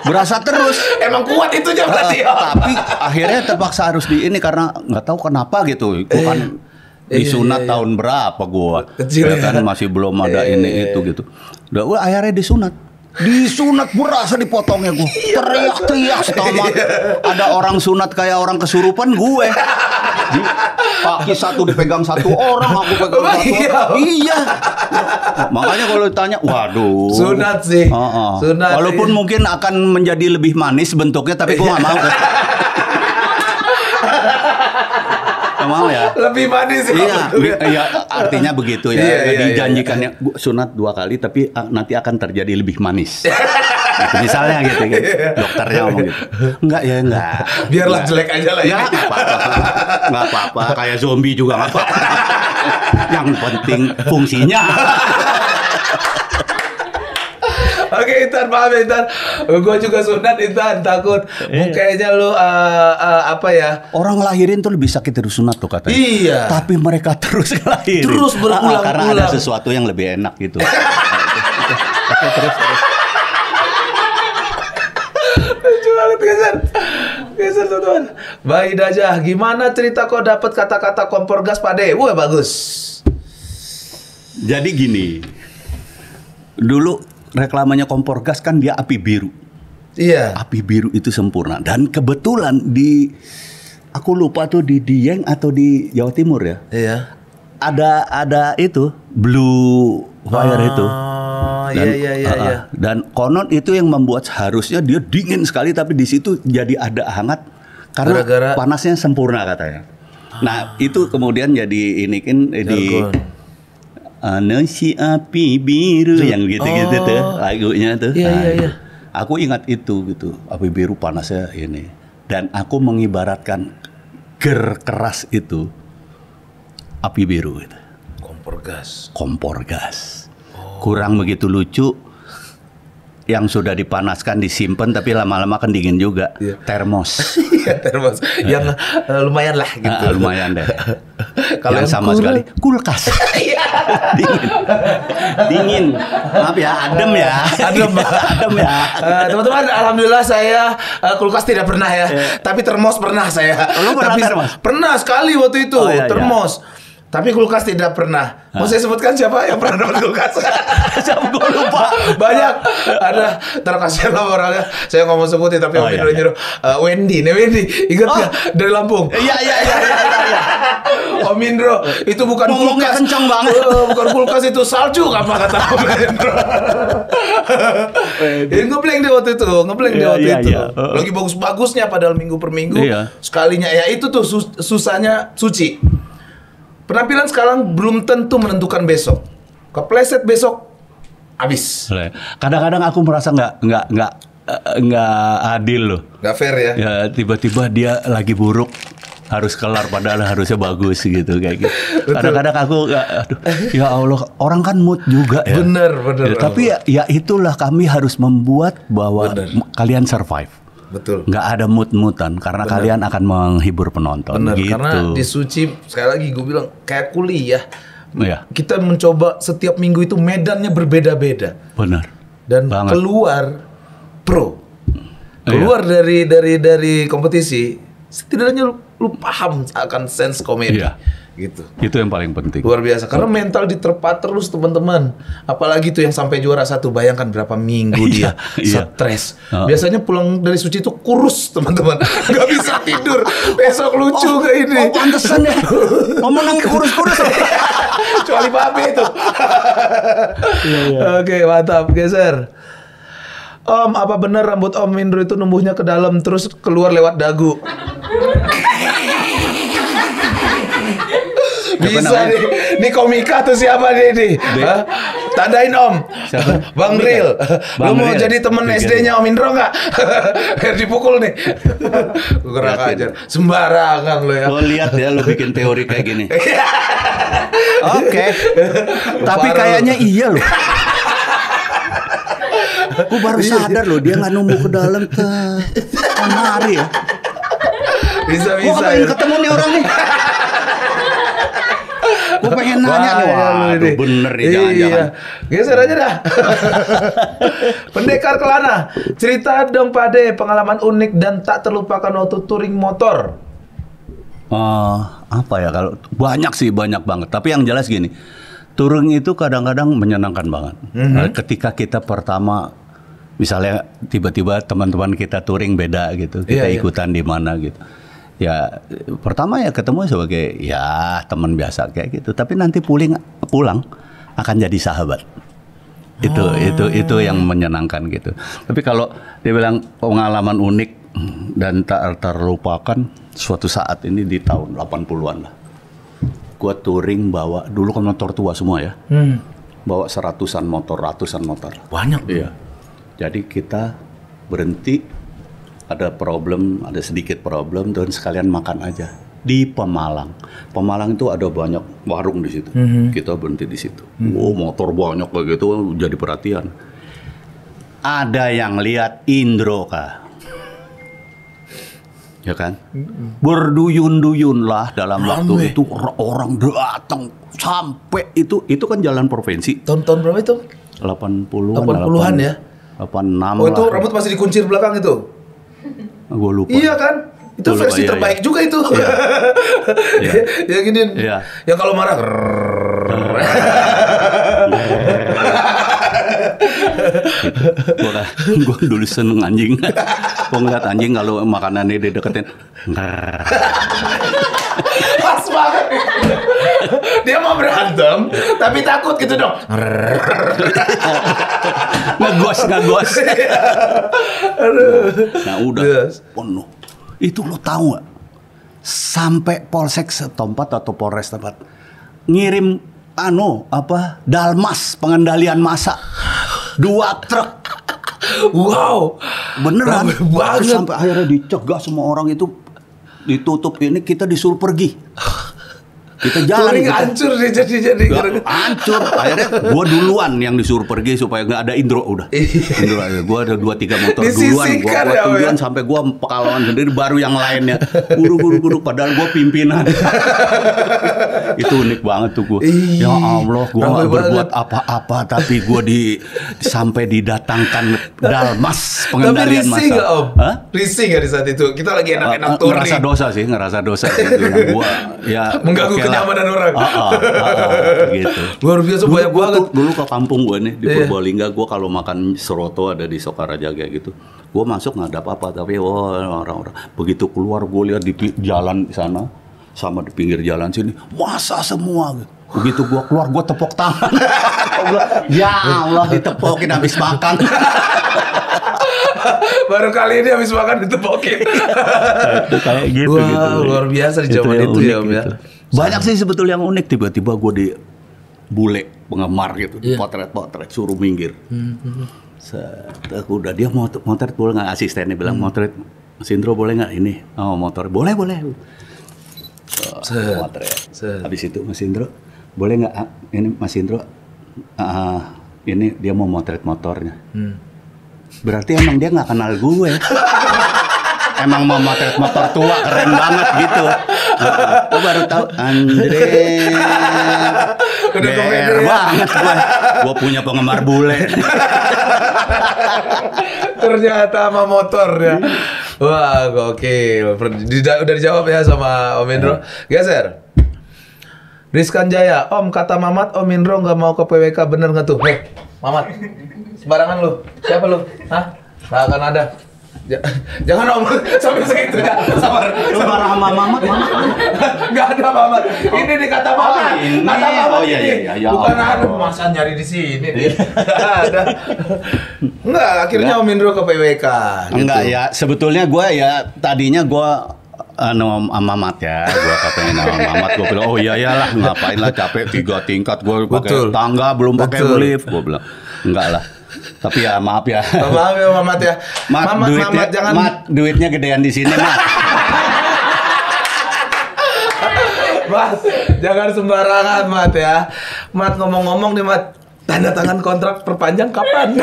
Berasa terus. Emang kuat itu aja berarti Om. Tapi akhirnya terpaksa harus di ini karena nggak tahu kenapa gitu. Bukan disunat tahun berapa gua. Kecil ya kan masih belum ada ini itu gitu. Udah akhirnya disunat berasa dipotongnya gue. Teriak-teriak setengah. Ada orang sunat kayak orang kesurupan gue. Kaki satu dipegang satu orang, aku pegang satu. Iya. Makanya kalau ditanya, waduh. Sunat sih. Sunat. Walaupun mungkin akan menjadi lebih manis bentuknya, tapi gue nggak mau. Mau ya? Lebih manis ya. Iya, artinya begitu ya. Dijanjikannya sunat 2 kali tapi nanti akan terjadi lebih manis. Gitu, misalnya gitu kan. Dokternya ngomong gitu. Enggak. Biarlah jelek aja lah ya. Enggak apa-apa, kayak zombie juga enggak apa-apa. Yang penting fungsinya. Oke Intan, maaf Intan. Gue juga sunat Intan, takut kayaknya lu apa ya? Orang lahirin tuh lebih sakit dari sunat tuh katanya. Iya. Tapi mereka terus lahirin. Terus berulang-ulang. Karena ada sesuatu yang lebih enak gitu. Terus. Lucu banget geser teman. Baik Dajah, gimana cerita kok dapat kata-kata kompor gas Pak De? Wah bagus. Jadi gini. Dulu reklamanya kompor gas kan dia api biru. Iya. Api biru itu sempurna. Dan kebetulan aku lupa tuh di Dieng atau di Jawa Timur ya. Iya. Ada itu blue fire itu. Dan, iya. Dan konon itu yang membuat harusnya dia dingin sekali tapi di situ jadi ada hangat karena panasnya sempurna katanya. Nah itu kemudian jadi ini kan di si api biru yang gitu-gitu tuh lagunya tuh. Iya. Aku ingat itu gitu, api biru panasnya ini. Dan aku mengibaratkan ger keras itu api biru gitu. Kompor gas. Kurang begitu lucu. Yang sudah dipanaskan disimpan tapi lama-lama kan dingin juga. Termos. Iya termos. Yang lumayan lah gitu. Lumayan deh. Kalau yang sama sekali kulkas. Dingin. Maaf ya, adem ya. Adem ya. Teman-teman, alhamdulillah saya kulkas tidak pernah ya. Tapi termos pernah saya. Lu pernah termos? Pernah sekali waktu itu termos. Tapi kulkas tidak pernah. Mau saya sebutkan siapa yang pernah dapat kulkas? Siapa gue lupa. Banyak. Ada. Ntar kasih nama orangnya. Saya ngomong sebutin tapi Om Indro nyuruh. Wendy. Ingat nggak? Dari Lampung. Iya. Om Indro. Itu bukan kulkas. Kenceng banget. Bukan kulkas, itu salju. Apa kata Om Indro? Ngeblank dia waktu itu. Lagi bagus-bagusnya padahal minggu per minggu. Sekalinya. Ya itu tuh susahnya suci. Penampilan sekarang belum tentu menentukan besok. Kepleset besok, habis. Kadang-kadang aku merasa nggak adil loh. Nggak fair ya. Ya tiba-tiba dia lagi buruk, harus kelar padahal harusnya bagus gitu kayak gitu. Kadang-kadang aku ya Allah, orang kan mood juga ya. Bener. Ya, tapi ya itulah kami harus membuat bahwa kalian survive. Betul. Nggak ada mood-moodan karena kalian akan menghibur penonton. Bener, gitu. Karena di Suci sekali lagi gue bilang kayak kuliah. Iya. Kita mencoba setiap minggu itu medannya berbeda-beda. Benar. Dan banget. Keluar pro. Keluar dari kompetisi, setidaknya lu paham akan sense komedi. Iya. Gitu. Itu yang paling penting. Luar biasa. Karena mental diterpa terus teman-teman. Apalagi tuh yang sampai juara 1. Bayangkan berapa minggu dia stres. Biasanya pulang dari Suci itu kurus teman-teman. Gak bisa tidur. Besok lucu kayak ini. Oh pantesan ya. Ngomong kurus-kurus. Kecuali Babe itu. Oke, mantap. Geser. Om, apa benar rambut Om Indro itu numbuhnya ke dalam terus keluar lewat dagu? Bisa nih. Ini komika tuh siapa nih? Tandain Om. Siapa? Bang Ril. Lu mau jadi temen SD-nya Om Indro nggak? Biar dipukul nih. Kurang ajar. Sembarangan lo ya. Lo lihat ya, lo bikin teori kayak gini. Oke. Tapi kayaknya iya loh. Gue baru sadar loh, dia nggak numbuh ke dalam kemari ya. Bisa. Gue pengen ketemu nih orang nih. Gue pengen nanya nih, waduh bener nih jangan-jangan. Geser aja dah. Pendekar Kelana, cerita dong Pade pengalaman unik dan tak terlupakan waktu touring motor. Apa ya, kalau banyak banget. Tapi yang jelas gini, touring itu kadang-kadang menyenangkan banget. Ketika kita pertama, misalnya tiba-tiba teman-teman kita touring beda gitu, kita ikutan di mana gitu. Ya pertama ya ketemu sebagai ya teman biasa kayak gitu, tapi nanti pulang akan jadi sahabat. Itu yang menyenangkan gitu. Tapi kalau dia bilang pengalaman unik dan tak terlupakan, suatu saat ini di tahun 80-an lah, gua touring bawa, dulu kan motor tua semua ya, bawa ratusan motor. Banyak. Iya. Jadi kita berhenti, ada sedikit problem, dan sekalian makan aja di Pemalang. Pemalang itu ada banyak warung di situ. Kita berhenti di situ. Motor banyak begitu, jadi perhatian. Ada yang lihat Indro kah? Ya kan? Berduyun-duyun lah dalam waktu itu, orang datang sampai itu kan jalan provinsi. Tahun berapa itu? 80-an ya? 86. Oh itu rambut masih dikuncir belakang itu? Gue lupa. Iya kan? Itu versi terbaik juga itu. Ya gini. Yang kalau marah. Gue dulu seneng anjing. Gue ngeliat anjing kalau makanannya dideketin. Pas banget. Dia mau berantem, tapi takut gitu dong. Ngegos. Nah udah penuh. Itu lo tahu nggak? Sampai Polsek setempat atau Polres tempat ngirim Dalmas pengendalian massa 2 truk. Wow, beneran. Sampai akhirnya dicegah semua orang itu, ditutup ini, kita disuruh pergi. Kita jalan. Touring hancur deh jadi. Hancur. Akhirnya gue duluan yang disuruh pergi supaya nggak ada Indro udah. Indro aja. Gue ada 2-3 motor duluan. Gue duluan sampai gue pekalongan sendiri, baru yang lainnya. Guru. Padahal gue pimpinan. Itu unik banget tuh gue. Ya Allah, gue nggak berbuat apa-apa, tapi gue sampai didatangkan Dalmas pengendalian massa. Tapi risih nggak Om? Risih nggak di saat itu? Kita lagi enak-enak touring. Ngerasa dosa sih. Gue ya mengganggu kenyamanan orang. Gitu. Luar biasa banyak banget. Dulu ke kampung gue nih di Purbalingga, gue kalau makan seroto ada di Sokarajaga gitu, gue masuk nggak ada apa-apa, tapi orang-orang begitu keluar gue lihat di jalan sana sama di pinggir jalan sini masa semua gitu. Begitu gue keluar, gue tepuk tangan. Ya Allah, ditepokin habis makan. Baru kali ini habis makan ditepokin. Kayak gitu. Wow, luar biasa di zaman itu ya Om ya. Banyak sih sebetulnya yang unik. Tiba-tiba gue di bule penggemar gitu, potret suruh minggir. Udah dia motret boleh nggak, asistennya bilang motret Mas Indro boleh nggak ini? Oh motor boleh. Motret. Habis itu Mas Indro boleh nggak ini Mas Indro ini dia mau motret motornya. Berarti emang dia nggak kenal gue. Emang mau motret motor tua keren banget gitu. Gue baru tahu Andre. Udah GR banget gua punya penggemar bule. Ternyata sama motor ya. Wah, gokil. Udah dijawab ya sama Om Indro. Geser. Rizkan Jaya, Om kata Mamat Om Indro nggak mau ke PWK, bener nggak tuh? Mamat, sembarangan lu. Siapa lu? Hah? Nggak akan ada. Jangan Om, sampai segitu ya. Sabar. Marah sama Mamat. Nggak ada Mamat. Ini dikata Mamat. Kata Mamat iya. Bukan ada pemasan nyari di sini. Nggak ada. Enggak, akhirnya Om Indro ke PWK. Enggak ya, sebetulnya gue ya tadinya gue Mamat ya, gue katanya nama Mamat, gue bilang oh iya lah ngapain lah capek 3 tingkat gue pakai tangga belum pakai lift, gue bilang enggak lah. Tapi ya maaf ya. Maaf ya Mamat ya. Mamat jangan. Mat, duitnya gedean di sini Mat. Mas, jangan sembarangan Mat ya. Mat ngomong-ngomong nih Mat, tanda tangan kontrak perpanjang kapan?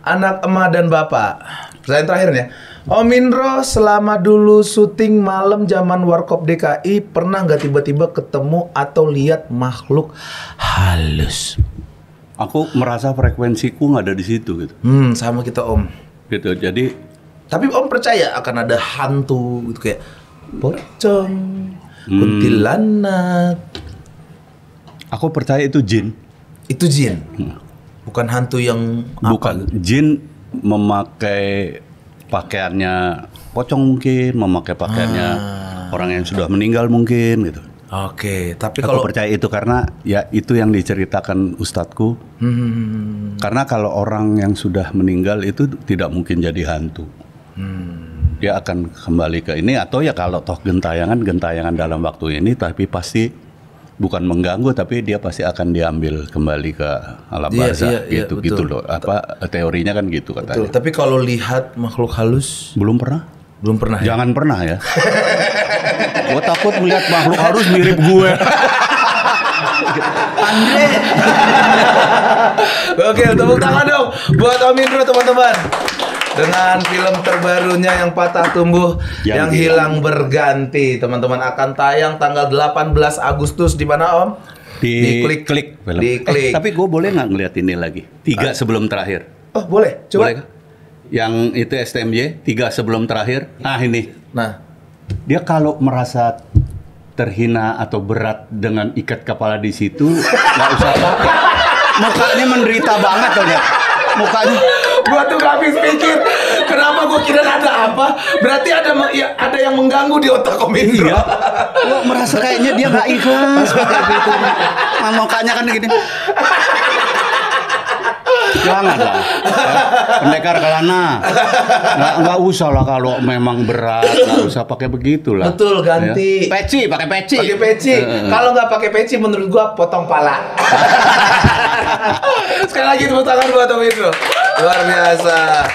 Anak emak dan bapak. Pertanyaan terakhir nih ya. Om Indro selama dulu syuting malam zaman Warkop DKI pernah nggak tiba-tiba ketemu atau lihat makhluk halus? Aku merasa frekuensiku nggak ada di situ gitu. Sama kita Om. Gitu. Jadi. Tapi Om percaya akan ada hantu gitu kayak pocong, kuntilanak. Aku percaya itu jin. Itu jin. Bukan hantu yang bukan apa? Jin memakai pakaiannya pocong mungkin, memakai pakaiannya orang yang sudah meninggal mungkin gitu. Oke, tapi aku percaya itu karena ya itu yang diceritakan ustadku. Karena kalau orang yang sudah meninggal itu tidak mungkin jadi hantu. Dia akan kembali ke ini atau ya kalau toh gentayangan dalam waktu ini tapi pasti bukan mengganggu tapi dia pasti akan diambil kembali ke alam barzah gitu loh. Apa teorinya kan gitu katanya. Betul. Tapi kalau lihat makhluk halus belum pernah ya? Jangan pernah ya. Gue takut melihat makhluk halus mirip gue. Andre. Oke, tepuk tangan dong buat Om Indro teman-teman. Dengan film terbarunya yang Patah Tumbuh yang hilang berganti, teman-teman akan tayang tanggal 18 Agustus di mana Om? Di klik. Di klik. Tapi gue boleh nggak ngeliat ini lagi? 3 sebelum terakhir. Oh boleh, coba. Boleh, yang itu STMJ 3 sebelum terakhir. Nah ini. Nah, dia kalau merasa terhina atau berat dengan ikat kepala di situ, nggak usah pakai. Mukanya menderita banget tuh dia. Mukanya. Gua tuh gak habis pikir. Kenapa gua kira ada apa? Berarti ada yang mengganggu di otak Om Indro. Iya. Gua merasa kayaknya dia nggak ikhlas gitu. Mukanya kan gini. Jangan lah. Pendekar Kalana. Nggak usah lah kalau memang berat. Nggak usah pakai begitulah. Betul, ganti. Ya. Peci, pakai peci. Pakai peci. Kalau nggak pakai peci menurut gua potong pala. Sekali lagi tepuk tangan buat Om Indro. Luar biasa.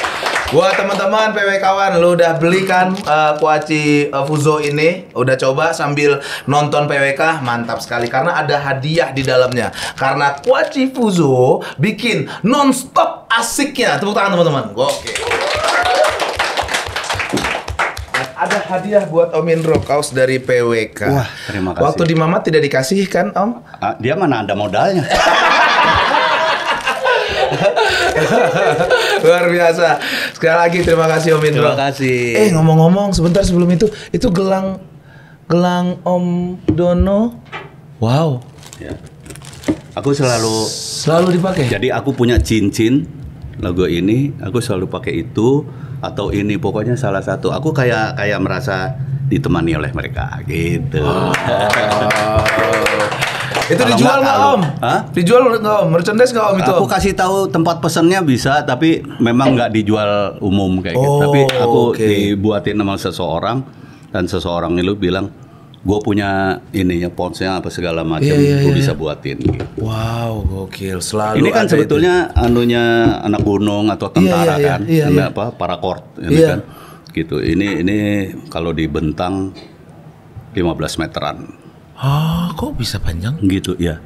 Buat teman-teman PWK-wan, lu udah beli kan kuaci Fuzo ini? Udah coba sambil nonton PWK? Mantap sekali karena ada hadiah di dalamnya. Karena kuaci Fuzo bikin non-stop asiknya. Tepuk tangan teman-teman. Oke. Ada hadiah buat Om Indro, kaos dari PWK. Wah, terima kasih. Waktu di Mamat tidak dikasih kan Om? Dia mana ada modalnya. Luar biasa. Sekali lagi terima kasih Om Indro. Terima kasih. Ngomong-ngomong sebentar sebelum itu gelang Om Dono. Wow. Ya. Aku selalu dipakai. Jadi aku punya cincin logo ini, aku selalu pakai itu atau ini pokoknya salah satu. Aku kayak merasa ditemani oleh mereka gitu. Itu dijual nggak Om? Hah? Dijual nggak Om? Merchandise nggak Om itu? Aku kasih tahu tempat pesennya bisa, tapi memang nggak dijual umum kayak gitu. Tapi aku dibuatin sama seseorang dan seseorang itu bilang, gue punya ininya ponsel apa segala macam, gue bisa buatin. Gitu. Wow, gokil. Selalu. Ini kan sebetulnya anunya anak gunung atau tentara kan, apa parakort ini kan, gitu. Ini kalau dibentang 15 meteran. Kok bisa panjang? Gitu ya,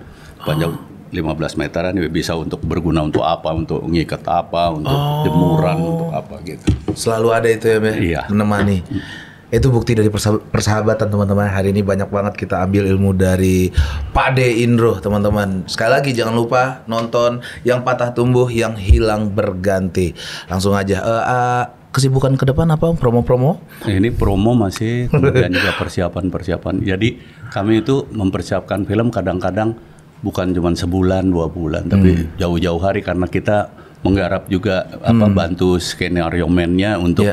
panjang 15 meteran bisa untuk berguna untuk apa, untuk ngikat apa, untuk jemuran, untuk apa gitu. Selalu ada itu ya, Iya. menemani. Itu bukti dari persahabatan teman-teman. Hari ini banyak banget kita ambil ilmu dari Pak De Indro teman-teman. Sekali lagi jangan lupa nonton Yang Patah Tumbuh Yang Hilang Berganti. Langsung aja. Kesibukan ke depan apa? Promo-promo? Ini promo masih, kemudian juga persiapan. Jadi kami itu mempersiapkan film kadang-kadang bukan cuma sebulan, 2 bulan, tapi jauh-jauh hari karena kita menggarap juga bantu skenario man-nya untuk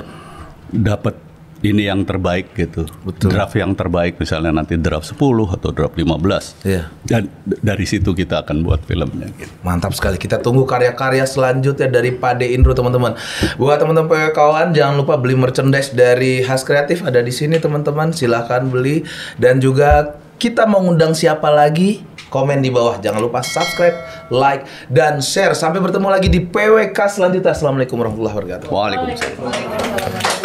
dapat ini yang terbaik gitu. Betul. Draft yang terbaik misalnya nanti draft 10 atau draft 15. Dan dari situ kita akan buat filmnya gitu. Mantap sekali. Kita tunggu karya-karya selanjutnya dari Pak De Indro teman-teman. Buat teman-teman kawan jangan lupa beli merchandise dari Khas Kreatif ada di sini teman-teman. Silahkan beli dan juga kita mau ngundang siapa lagi? Komen di bawah. Jangan lupa subscribe, like, dan share. Sampai bertemu lagi di PWK selanjutnya. Assalamualaikum warahmatullahi wabarakatuh. Waalaikumsalam.